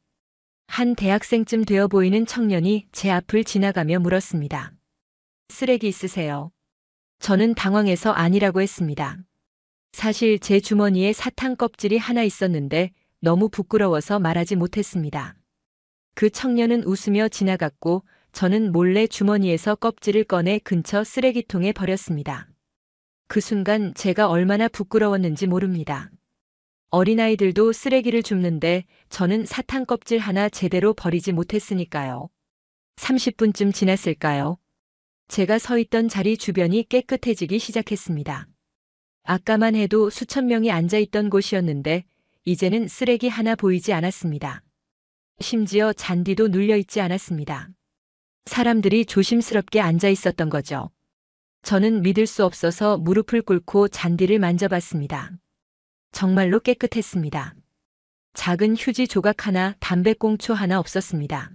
한 대학생쯤 되어 보이는 청년이 제 앞을 지나가며 물었습니다. 쓰레기 있으세요? 저는 당황해서 아니라고 했습니다. 사실 제 주머니에 사탕 껍질이 하나 있었는데 너무 부끄러워서 말하지 못했습니다. 그 청년은 웃으며 지나갔고 저는 몰래 주머니에서 껍질을 꺼내 근처 쓰레기통에 버렸습니다. 그 순간 제가 얼마나 부끄러웠는지 모릅니다. 어린아이들도 쓰레기를 줍는데 저는 사탕 껍질 하나 제대로 버리지 못했으니까요. 30분쯤 지났을까요? 제가 서 있던 자리 주변이 깨끗해지기 시작했습니다. 아까만 해도 수천 명이 앉아 있던 곳이었는데 이제는 쓰레기 하나 보이지 않았습니다. 심지어 잔디도 눌려 있지 않았습니다. 사람들이 조심스럽게 앉아 있었던 거죠. 저는 믿을 수 없어서 무릎을 꿇고 잔디를 만져봤습니다. 정말로 깨끗했습니다. 작은 휴지 조각 하나, 담배꽁초 하나 없었습니다.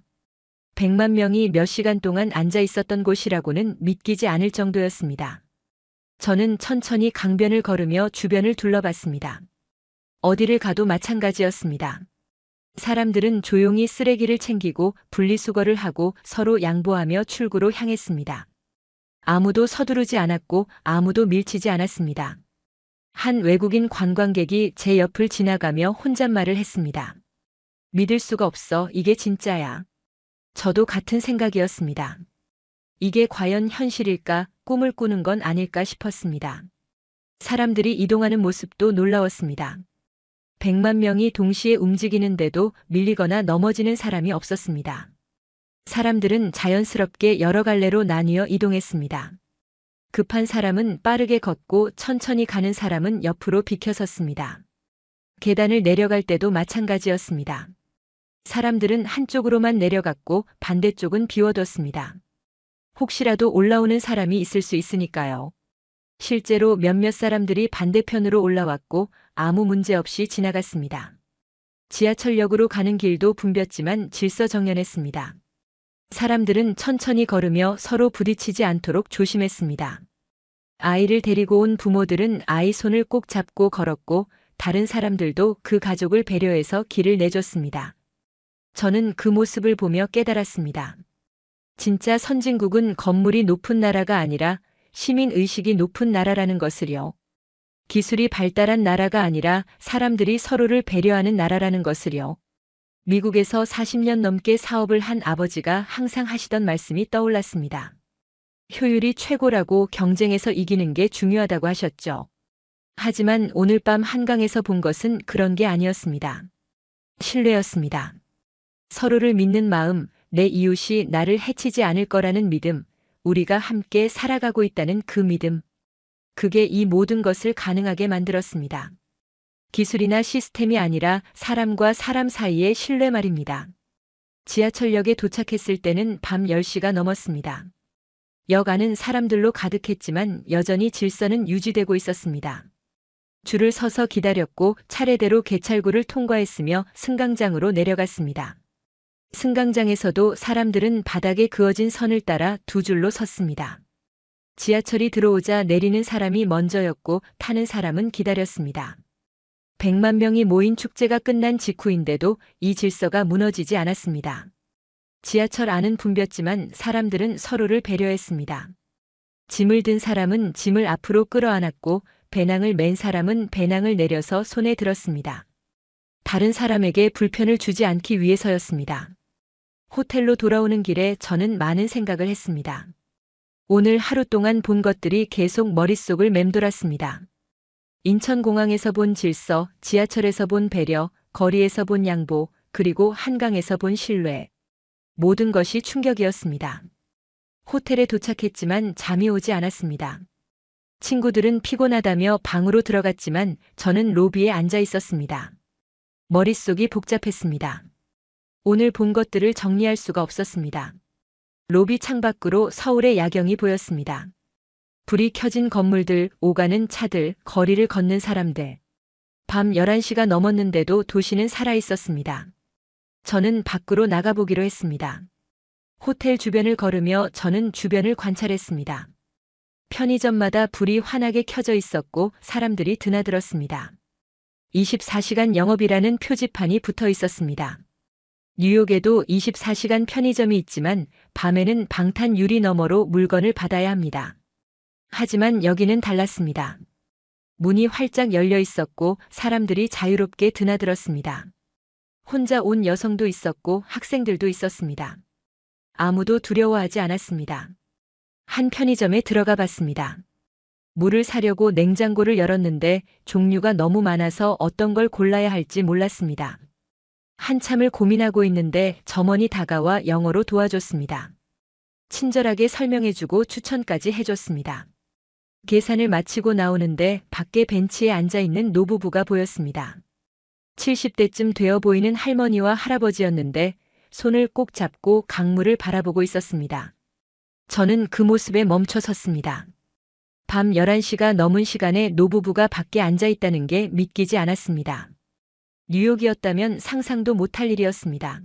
100만 명이 몇 시간 동안 앉아 있었던 곳이라고는 믿기지 않을 정도였습니다. 저는 천천히 강변을 걸으며 주변을 둘러봤습니다. 어디를 가도 마찬가지였습니다. 사람들은 조용히 쓰레기를 챙기고 분리수거를 하고 서로 양보하며 출구로 향했습니다. 아무도 서두르지 않았고 아무도 밀치지 않았습니다. 한 외국인 관광객이 제 옆을 지나가며 혼잣말을 했습니다. 믿을 수가 없어. 이게 진짜야. 저도 같은 생각이었습니다. 이게 과연 현실일까, 꿈을 꾸는 건 아닐까 싶었습니다. 사람들이 이동하는 모습도 놀라웠습니다. 100만 명이 동시에 움직이는데도 밀리거나 넘어지는 사람이 없었습니다. 사람들은 자연스럽게 여러 갈래로 나뉘어 이동했습니다. 급한 사람은 빠르게 걷고 천천히 가는 사람은 옆으로 비켜섰습니다. 계단을 내려갈 때도 마찬가지였습니다. 사람들은 한쪽으로만 내려갔고 반대쪽은 비워뒀습니다. 혹시라도 올라오는 사람이 있을 수 있으니까요. 실제로 몇몇 사람들이 반대편으로 올라왔고 아무 문제 없이 지나갔습니다. 지하철역으로 가는 길도 붐볐지만 질서정연했습니다. 사람들은 천천히 걸으며 서로 부딪히지 않도록 조심했습니다. 아이를 데리고 온 부모들은 아이 손을 꼭 잡고 걸었고 다른 사람들도 그 가족을 배려해서 길을 내줬습니다. 저는 그 모습을 보며 깨달았습니다. 진짜 선진국은 건물이 높은 나라가 아니라 시민의식이 높은 나라라는 것을요. 기술이 발달한 나라가 아니라 사람들이 서로를 배려하는 나라라는 것을요. 미국에서 40년 넘게 사업을 한 아버지가 항상 하시던 말씀이 떠올랐습니다. 효율이 최고라고 경쟁에서 이기는 게 중요하다고 하셨죠. 하지만 오늘 밤 한강에서 본 것은 그런 게 아니었습니다. 신뢰였습니다. 서로를 믿는 마음, 내 이웃이 나를 해치지 않을 거라는 믿음, 우리가 함께 살아가고 있다는 그 믿음. 그게 이 모든 것을 가능하게 만들었습니다. 기술이나 시스템이 아니라 사람과 사람 사이의 신뢰 말입니다. 지하철역에 도착했을 때는 밤 10시가 넘었습니다. 역 안은 사람들로 가득했지만 여전히 질서는 유지되고 있었습니다. 줄을 서서 기다렸고 차례대로 개찰구를 통과했으며 승강장으로 내려갔습니다. 승강장에서도 사람들은 바닥에 그어진 선을 따라 두 줄로 섰습니다. 지하철이 들어오자 내리는 사람이 먼저였고 타는 사람은 기다렸습니다. 100만 명이 모인 축제가 끝난 직후인데도 이 질서가 무너지지 않았습니다. 지하철 안은 붐볐지만 사람들은 서로를 배려했습니다. 짐을 든 사람은 짐을 앞으로 끌어안았고 배낭을 맨 사람은 배낭을 내려서 손에 들었습니다. 다른 사람에게 불편을 주지 않기 위해서였습니다. 호텔로 돌아오는 길에 저는 많은 생각을 했습니다. 오늘 하루 동안 본 것들이 계속 머릿속을 맴돌았습니다. 인천공항에서 본 질서, 지하철에서 본 배려, 거리에서 본 양보, 그리고 한강에서 본 신뢰. 모든 것이 충격이었습니다. 호텔에 도착했지만 잠이 오지 않았습니다. 친구들은 피곤하다며 방으로 들어갔지만 저는 로비에 앉아 있었습니다. 머릿속이 복잡했습니다. 오늘 본 것들을 정리할 수가 없었습니다. 로비 창밖으로 서울의 야경이 보였습니다. 불이 켜진 건물들, 오가는 차들, 거리를 걷는 사람들. 밤 11시가 넘었는데도 도시는 살아 있었습니다. 저는 밖으로 나가보기로 했습니다. 호텔 주변을 걸으며 저는 주변을 관찰했습니다. 편의점마다 불이 환하게 켜져 있었고 사람들이 드나들었습니다. 24시간 영업이라는 표지판이 붙어 있었습니다. 뉴욕에도 24시간 편의점이 있지만 밤에는 방탄 유리 너머로 물건을 받아야 합니다. 하지만 여기는 달랐습니다. 문이 활짝 열려 있었고 사람들이 자유롭게 드나들었습니다. 혼자 온 여성도 있었고 학생들도 있었습니다. 아무도 두려워하지 않았습니다. 한 편의점에 들어가 봤습니다. 물을 사려고 냉장고를 열었는데 종류가 너무 많아서 어떤 걸 골라야 할지 몰랐습니다. 한참을 고민하고 있는데 점원이 다가와 영어로 도와줬습니다. 친절하게 설명해주고 추천까지 해줬습니다. 계산을 마치고 나오는데 밖에 벤치에 앉아있는 노부부가 보였습니다. 70대쯤 되어 보이는 할머니와 할아버지였는데 손을 꼭 잡고 강물을 바라보고 있었습니다. 저는 그 모습에 멈춰 섰습니다. 밤 11시가 넘은 시간에 노부부가 밖에 앉아있다는 게 믿기지 않았습니다. 뉴욕이었다면 상상도 못할 일이었습니다.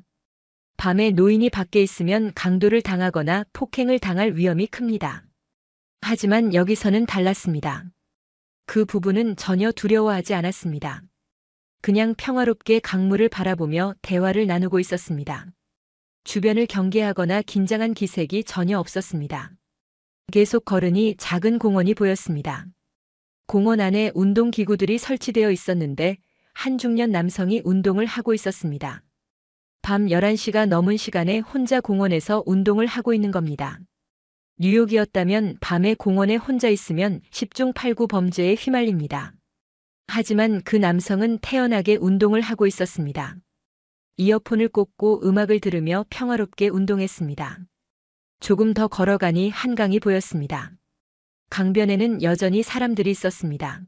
밤에 노인이 밖에 있으면 강도를 당하거나 폭행을 당할 위험이 큽니다. 하지만 여기서는 달랐습니다. 그 부부는 전혀 두려워하지 않았습니다. 그냥 평화롭게 강물을 바라보며 대화를 나누고 있었습니다. 주변을 경계하거나 긴장한 기색이 전혀 없었습니다. 계속 걸으니 작은 공원이 보였습니다. 공원 안에 운동기구들이 설치되어 있었는데 한 중년 남성이 운동을 하고 있었습니다. 밤 11시가 넘은 시간에 혼자 공원에서 운동을 하고 있는 겁니다. 뉴욕이었다면 밤에 공원에 혼자 있으면 10중 8구 범죄에 휘말립니다. 하지만 그 남성은 태연하게 운동을 하고 있었습니다. 이어폰을 꽂고 음악을 들으며 평화롭게 운동했습니다. 조금 더 걸어가니 한강이 보였습니다. 강변에는 여전히 사람들이 있었습니다.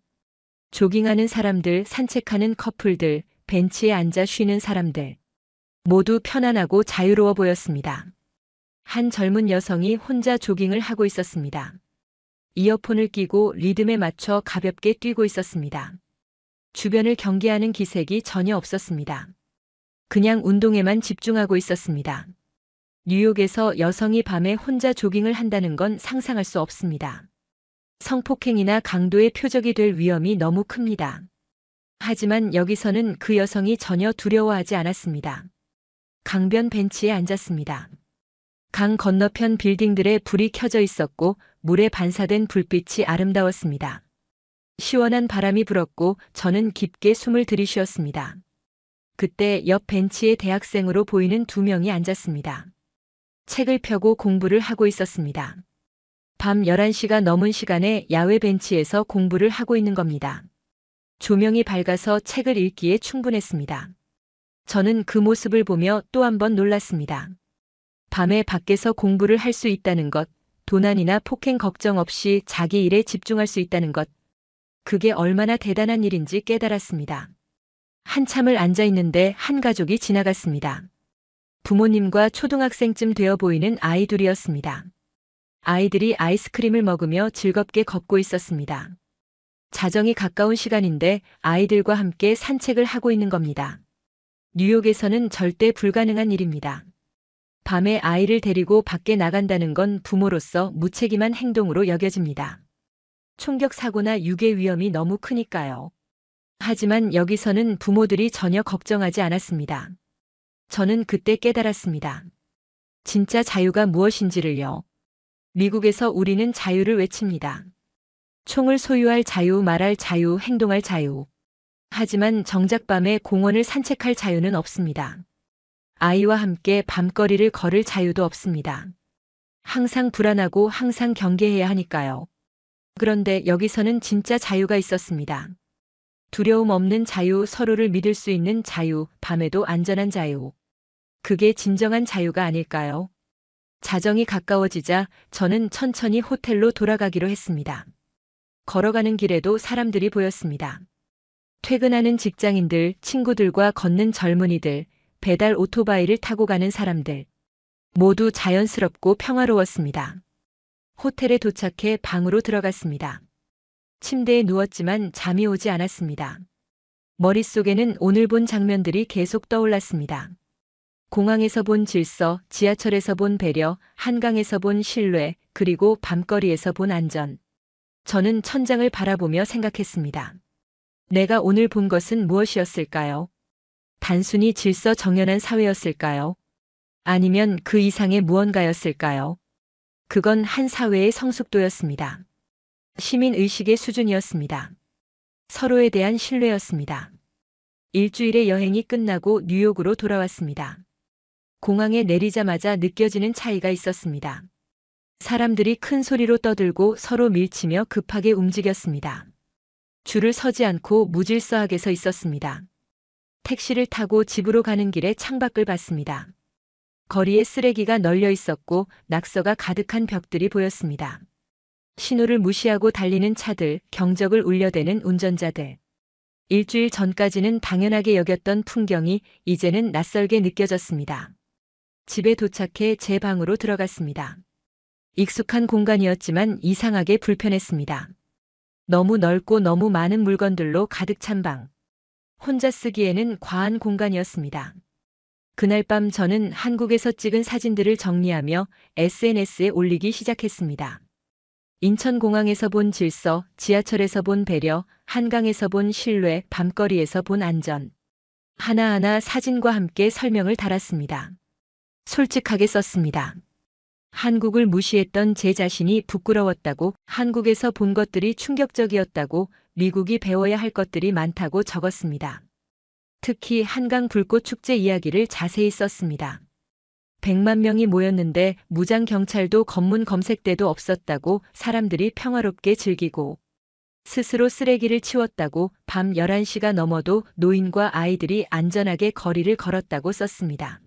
조깅하는 사람들, 산책하는 커플들, 벤치에 앉아 쉬는 사람들. 모두 편안하고 자유로워 보였습니다. 한 젊은 여성이 혼자 조깅을 하고 있었습니다. 이어폰을 끼고 리듬에 맞춰 가볍게 뛰고 있었습니다. 주변을 경계하는 기색이 전혀 없었습니다. 그냥 운동에만 집중하고 있었습니다. 뉴욕에서 여성이 밤에 혼자 조깅을 한다는 건 상상할 수 없습니다. 성폭행이나 강도의 표적이 될 위험이 너무 큽니다. 하지만 여기서는 그 여성이 전혀 두려워하지 않았습니다. 강변 벤치에 앉았습니다. 강 건너편 빌딩들에 불이 켜져 있었고 물에 반사된 불빛이 아름다웠습니다. 시원한 바람이 불었고 저는 깊게 숨을 들이쉬었습니다. 그때 옆 벤치에 대학생으로 보이는 2명이 앉았습니다. 책을 펴고 공부를 하고 있었습니다. 밤 11시가 넘은 시간에 야외 벤치에서 공부를 하고 있는 겁니다. 조명이 밝아서 책을 읽기에 충분했습니다. 저는 그 모습을 보며 또 한 번 놀랐습니다. 밤에 밖에서 공부를 할 수 있다는 것, 도난이나 폭행 걱정 없이 자기 일에 집중할 수 있다는 것, 그게 얼마나 대단한 일인지 깨달았습니다. 한참을 앉아 있는데 한 가족이 지나갔습니다. 부모님과 초등학생쯤 되어 보이는 아이 둘이었습니다. 아이들이 아이스크림을 먹으며 즐겁게 걷고 있었습니다. 자정이 가까운 시간인데 아이들과 함께 산책을 하고 있는 겁니다. 뉴욕에서는 절대 불가능한 일입니다. 밤에 아이를 데리고 밖에 나간다는 건 부모로서 무책임한 행동으로 여겨집니다. 총격 사고나 유괴 위험이 너무 크니까요. 하지만 여기서는 부모들이 전혀 걱정하지 않았습니다. 저는 그때 깨달았습니다. 진짜 자유가 무엇인지를요. 미국에서 우리는 자유를 외칩니다. 총을 소유할 자유, 말할 자유, 행동할 자유. 하지만 정작 밤에 공원을 산책할 자유는 없습니다. 아이와 함께 밤거리를 걸을 자유도 없습니다. 항상 불안하고 항상 경계해야 하니까요. 그런데 여기서는 진짜 자유가 있었습니다. 두려움 없는 자유, 서로를 믿을 수 있는 자유, 밤에도 안전한 자유. 그게 진정한 자유가 아닐까요? 자정이 가까워지자 저는 천천히 호텔로 돌아가기로 했습니다. 걸어가는 길에도 사람들이 보였습니다. 퇴근하는 직장인들, 친구들과 걷는 젊은이들, 배달 오토바이를 타고 가는 사람들. 모두 자연스럽고 평화로웠습니다. 호텔에 도착해 방으로 들어갔습니다. 침대에 누웠지만 잠이 오지 않았습니다. 머릿속에는 오늘 본 장면들이 계속 떠올랐습니다. 공항에서 본 질서, 지하철에서 본 배려, 한강에서 본 신뢰, 그리고 밤거리에서 본 안전. 저는 천장을 바라보며 생각했습니다. 내가 오늘 본 것은 무엇이었을까요? 단순히 질서 정연한 사회였을까요? 아니면 그 이상의 무언가였을까요? 그건 한 사회의 성숙도였습니다. 시민의식의 수준이었습니다. 서로에 대한 신뢰였습니다. 일주일의 여행이 끝나고 뉴욕으로 돌아왔습니다. 공항에 내리자마자 느껴지는 차이가 있었습니다. 사람들이 큰 소리로 떠들고 서로 밀치며 급하게 움직였습니다. 줄을 서지 않고 무질서하게 서 있었습니다. 택시를 타고 집으로 가는 길에 창밖을 봤습니다. 거리에 쓰레기가 널려 있었고 낙서가 가득한 벽들이 보였습니다. 신호를 무시하고 달리는 차들, 경적을 울려대는 운전자들. 일주일 전까지는 당연하게 여겼던 풍경이 이제는 낯설게 느껴졌습니다. 집에 도착해 제 방으로 들어갔습니다. 익숙한 공간이었지만 이상하게 불편했습니다. 너무 넓고 너무 많은 물건들로 가득 찬 방. 혼자 쓰기에는 과한 공간이었습니다. 그날 밤 저는 한국에서 찍은 사진들을 정리하며 SNS에 올리기 시작했습니다. 인천공항에서 본 질서, 지하철에서 본 배려, 한강에서 본 신뢰, 밤거리에서 본 안전. 하나하나 사진과 함께 설명을 달았습니다. 솔직하게 썼습니다. 한국을 무시했던 제 자신이 부끄러웠다고, 한국에서 본 것들이 충격적이었다고, 미국이 배워야 할 것들이 많다고 적었습니다. 특히 한강 불꽃 축제 이야기를 자세히 썼습니다. 100만 명이 모였는데 무장 경찰도 검문 검색대도 없었다고, 사람들이 평화롭게 즐기고 스스로 쓰레기를 치웠다고, 밤 11시가 넘어도 노인과 아이들이 안전하게 거리를 걸었다고 썼습니다.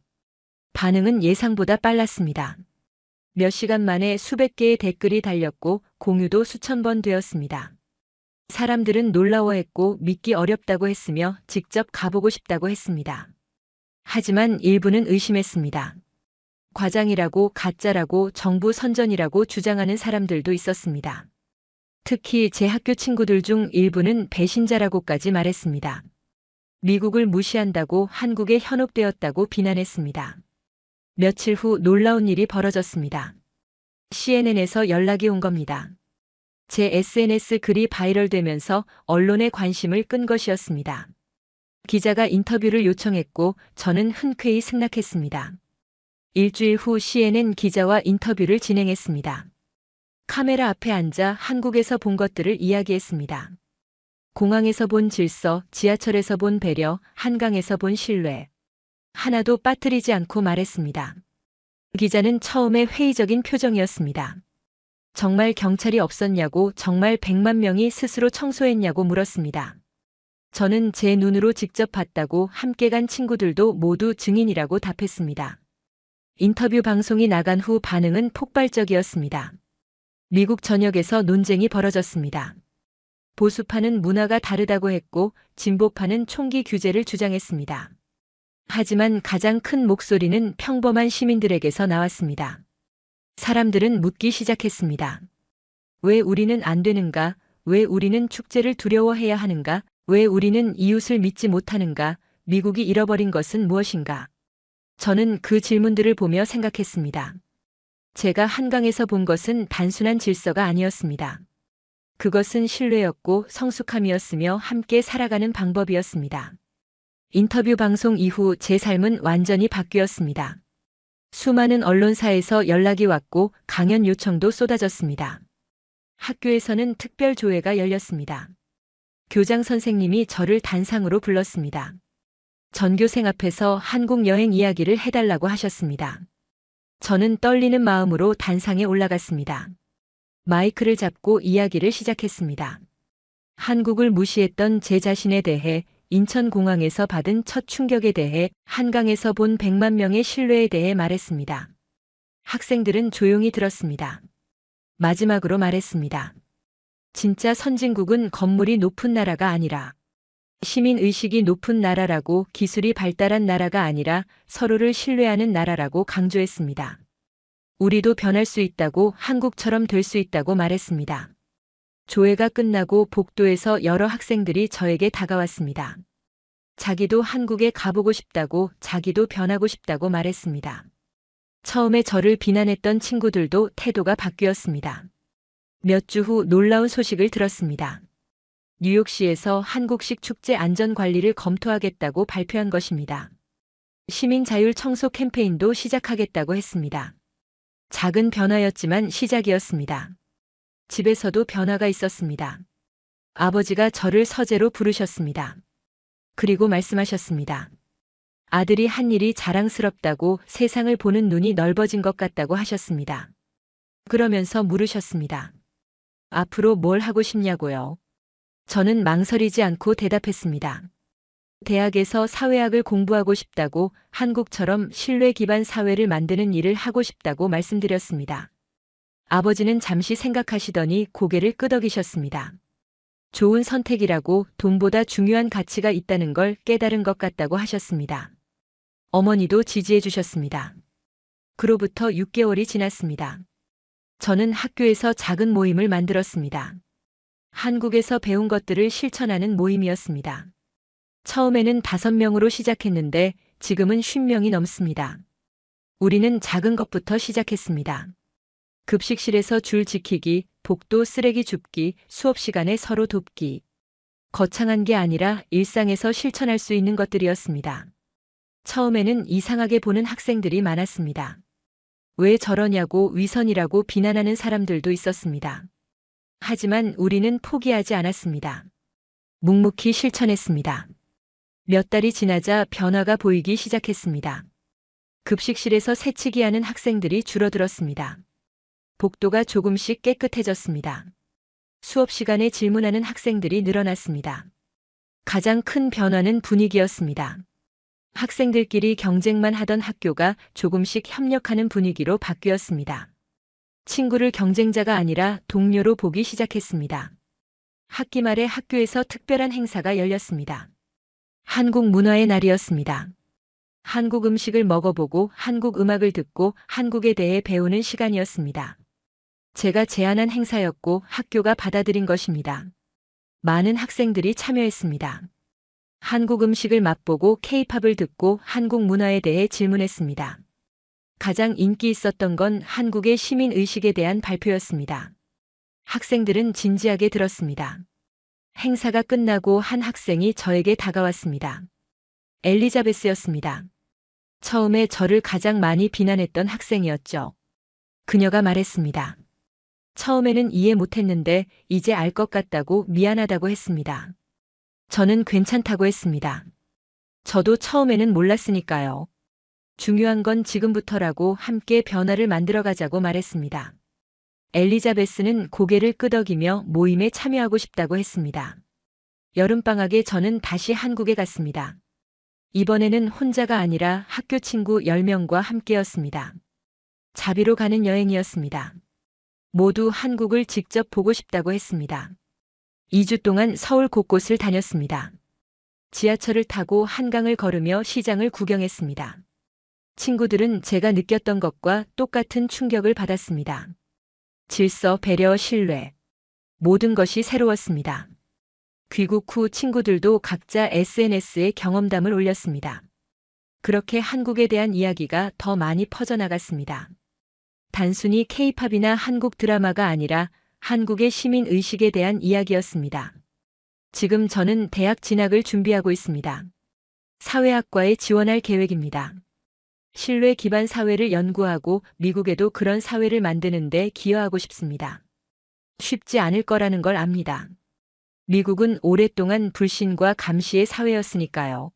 반응은 예상보다 빨랐습니다. 몇 시간 만에 수백 개의 댓글이 달렸고 공유도 수천 번 되었습니다. 사람들은 놀라워했고 믿기 어렵다고 했으며 직접 가보고 싶다고 했습니다. 하지만 일부는 의심했습니다. 과장이라고, 가짜라고, 정부 선전이라고 주장하는 사람들도 있었습니다. 특히 제 학교 친구들 중 일부는 배신자라고까지 말했습니다. 미국을 무시한다고, 한국에 현혹되었다고 비난했습니다. 며칠 후 놀라운 일이 벌어졌습니다. CNN에서 연락이 온 겁니다. 제 SNS 글이 바이럴되면서 언론의 관심을 끈 것이었습니다. 기자가 인터뷰를 요청했고 저는 흔쾌히 승낙했습니다. 일주일 후 CNN 기자와 인터뷰를 진행했습니다. 카메라 앞에 앉아 한국에서 본 것들을 이야기했습니다. 공항에서 본 질서, 지하철에서 본 배려, 한강에서 본 신뢰. 하나도 빠뜨리지 않고 말했습니다. 기자는 처음에 회의적인 표정이었습니다. 정말 경찰이 없었냐고, 정말 100만 명이 스스로 청소했냐고 물었습니다. 저는 제 눈으로 직접 봤다고, 함께 간 친구들도 모두 증인이라고 답했습니다. 인터뷰 방송이 나간 후 반응은 폭발적이었습니다. 미국 전역에서 논쟁이 벌어졌습니다. 보수파는 문화가 다르다고 했고 진보파는 총기 규제를 주장했습니다. 하지만 가장 큰 목소리는 평범한 시민들에게서 나왔습니다. 사람들은 묻기 시작했습니다. 왜 우리는 안 되는가? 왜 우리는 축제를 두려워해야 하는가? 왜 우리는 이웃을 믿지 못하는가? 미국이 잃어버린 것은 무엇인가? 저는 그 질문들을 보며 생각했습니다. 제가 한강에서 본 것은 단순한 질서가 아니었습니다. 그것은 신뢰였고 성숙함이었으며 함께 살아가는 방법이었습니다. 인터뷰 방송 이후 제 삶은 완전히 바뀌었습니다. 수많은 언론사에서 연락이 왔고 강연 요청도 쏟아졌습니다. 학교에서는 특별 조회가 열렸습니다. 교장 선생님이 저를 단상으로 불렀습니다. 전교생 앞에서 한국 여행 이야기를 해달라고 하셨습니다. 저는 떨리는 마음으로 단상에 올라갔습니다. 마이크를 잡고 이야기를 시작했습니다. 한국을 무시했던 제 자신에 대해, 인천공항에서 받은 첫 충격에 대해, 한강에서 본 100만 명의 신뢰에 대해 말했습니다. 학생들은 조용히 들었습니다. 마지막으로 말했습니다. 진짜 선진국은 건물이 높은 나라가 아니라 시민의식이 높은 나라라고, 기술이 발달한 나라가 아니라 서로를 신뢰하는 나라라고 강조했습니다. 우리도 변할 수 있다고, 한국처럼 될 수 있다고 말했습니다. 조회가 끝나고 복도에서 여러 학생들이 저에게 다가왔습니다. 자기도 한국에 가보고 싶다고, 자기도 변하고 싶다고 말했습니다. 처음에 저를 비난했던 친구들도 태도가 바뀌었습니다. 몇 주 후 놀라운 소식을 들었습니다. 뉴욕시에서 한국식 축제 안전 관리를 검토하겠다고 발표한 것입니다. 시민 자율 청소 캠페인도 시작하겠다고 했습니다. 작은 변화였지만 시작이었습니다. 집에서도 변화가 있었습니다. 아버지가 저를 서재로 부르셨습니다. 그리고 말씀하셨습니다. 아들이 한 일이 자랑스럽다고, 세상을 보는 눈이 넓어진 것 같다고 하셨습니다. 그러면서 물으셨습니다. 앞으로 뭘 하고 싶냐고요? 저는 망설이지 않고 대답했습니다. 대학에서 사회학을 공부하고 싶다고, 한국처럼 신뢰 기반 사회를 만드는 일을 하고 싶다고 말씀드렸습니다. 아버지는 잠시 생각하시더니 고개를 끄덕이셨습니다. 좋은 선택이라고, 돈보다 중요한 가치가 있다는 걸 깨달은 것 같다고 하셨습니다. 어머니도 지지해 주셨습니다. 그로부터 6개월이 지났습니다. 저는 학교에서 작은 모임을 만들었습니다. 한국에서 배운 것들을 실천하는 모임이었습니다. 처음에는 5명으로 시작했는데 지금은 50명이 넘습니다. 우리는 작은 것부터 시작했습니다. 급식실에서 줄 지키기, 복도 쓰레기 줍기, 수업 시간에 서로 돕기. 거창한 게 아니라 일상에서 실천할 수 있는 것들이었습니다. 처음에는 이상하게 보는 학생들이 많았습니다. 왜 저러냐고, 위선이라고 비난하는 사람들도 있었습니다. 하지만 우리는 포기하지 않았습니다. 묵묵히 실천했습니다. 몇 달이 지나자 변화가 보이기 시작했습니다. 급식실에서 새치기 하는 학생들이 줄어들었습니다. 복도가 조금씩 깨끗해졌습니다. 수업 시간에 질문하는 학생들이 늘어났습니다. 가장 큰 변화는 분위기였습니다. 학생들끼리 경쟁만 하던 학교가 조금씩 협력하는 분위기로 바뀌었습니다. 친구를 경쟁자가 아니라 동료로 보기 시작했습니다. 학기 말에 학교에서 특별한 행사가 열렸습니다. 한국 문화의 날이었습니다. 한국 음식을 먹어보고, 한국 음악을 듣고, 한국에 대해 배우는 시간이었습니다. 제가 제안한 행사였고 학교가 받아들인 것입니다. 많은 학생들이 참여했습니다. 한국 음식을 맛보고 K-팝을 듣고 한국 문화에 대해 질문했습니다. 가장 인기 있었던 건 한국의 시민의식에 대한 발표였습니다. 학생들은 진지하게 들었습니다. 행사가 끝나고 한 학생이 저에게 다가왔습니다. 엘리자베스였습니다. 처음에 저를 가장 많이 비난했던 학생이었죠. 그녀가 말했습니다. 처음에는 이해 못했는데 이제 알 것 같다고, 미안하다고 했습니다. 저는 괜찮다고 했습니다. 저도 처음에는 몰랐으니까요. 중요한 건 지금부터라고, 함께 변화를 만들어가자고 말했습니다. 엘리자베스는 고개를 끄덕이며 모임에 참여하고 싶다고 했습니다. 여름방학에 저는 다시 한국에 갔습니다. 이번에는 혼자가 아니라 학교 친구 10명과 함께였습니다. 자비로 가는 여행이었습니다. 모두 한국을 직접 보고 싶다고 했습니다. 2주 동안 서울 곳곳을 다녔습니다. 지하철을 타고 한강을 걸으며 시장을 구경했습니다. 친구들은 제가 느꼈던 것과 똑같은 충격을 받았습니다. 질서, 배려, 신뢰. 모든 것이 새로웠습니다. 귀국 후 친구들도 각자 SNS에 경험담을 올렸습니다. 그렇게 한국에 대한 이야기가 더 많이 퍼져나갔습니다. 단순히 K-팝이나 한국 드라마가 아니라 한국의 시민 의식에 대한 이야기였습니다. 지금 저는 대학 진학을 준비하고 있습니다. 사회학과에 지원할 계획입니다. 신뢰 기반 사회를 연구하고 미국에도 그런 사회를 만드는 데 기여하고 싶습니다. 쉽지 않을 거라는 걸 압니다. 미국은 오랫동안 불신과 감시의 사회였으니까요.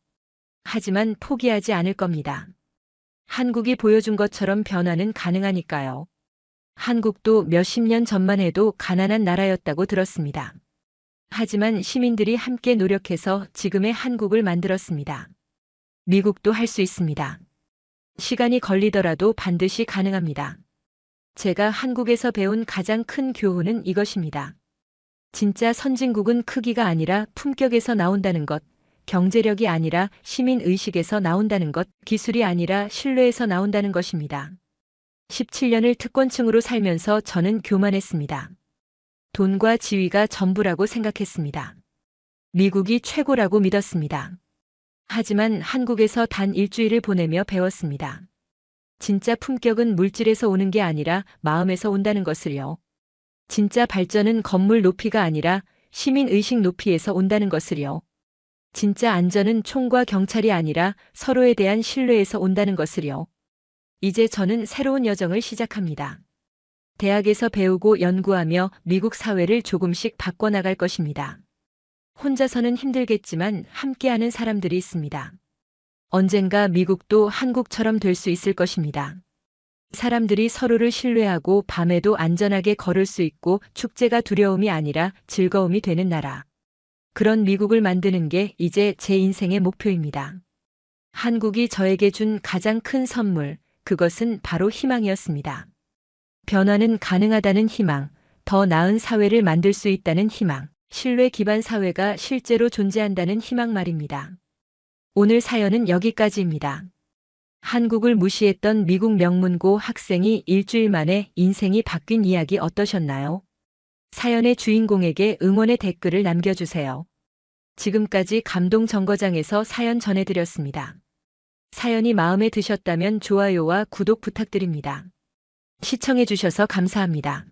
하지만 포기하지 않을 겁니다. 한국이 보여준 것처럼 변화는 가능하니까요. 한국도 몇십 년 전만 해도 가난한 나라였다고 들었습니다. 하지만 시민들이 함께 노력해서 지금의 한국을 만들었습니다. 미국도 할 수 있습니다. 시간이 걸리더라도 반드시 가능합니다. 제가 한국에서 배운 가장 큰 교훈은 이것입니다. 진짜 선진국은 크기가 아니라 품격에서 나온다는 것, 경제력이 아니라 시민의식에서 나온다는 것, 기술이 아니라 신뢰에서 나온다는 것입니다. 17년을 특권층으로 살면서 저는 교만했습니다. 돈과 지위가 전부라고 생각했습니다. 미국이 최고라고 믿었습니다. 하지만 한국에서 단 일주일을 보내며 배웠습니다. 진짜 품격은 물질에서 오는 게 아니라 마음에서 온다는 것을요. 진짜 발전은 건물 높이가 아니라 시민의식 높이에서 온다는 것을요. 진짜 안전은 총과 경찰이 아니라 서로에 대한 신뢰에서 온다는 것을요. 이제 저는 새로운 여정을 시작합니다. 대학에서 배우고 연구하며 미국 사회를 조금씩 바꿔나갈 것입니다. 혼자서는 힘들겠지만 함께하는 사람들이 있습니다. 언젠가 미국도 한국처럼 될 수 있을 것입니다. 사람들이 서로를 신뢰하고 밤에도 안전하게 걸을 수 있고 축제가 두려움이 아니라 즐거움이 되는 나라. 그런 미국을 만드는 게 이제 제 인생의 목표입니다. 한국이 저에게 준 가장 큰 선물, 그것은 바로 희망이었습니다. 변화는 가능하다는 희망, 더 나은 사회를 만들 수 있다는 희망, 신뢰 기반 사회가 실제로 존재한다는 희망 말입니다. 오늘 사연은 여기까지입니다. 한국을 무시했던 미국 명문고 학생이 일주일 만에 인생이 바뀐 이야기 어떠셨나요? 사연의 주인공에게 응원의 댓글을 남겨주세요. 지금까지 감동 정거장에서 사연 전해드렸습니다. 사연이 마음에 드셨다면 좋아요와 구독 부탁드립니다. 시청해주셔서 감사합니다.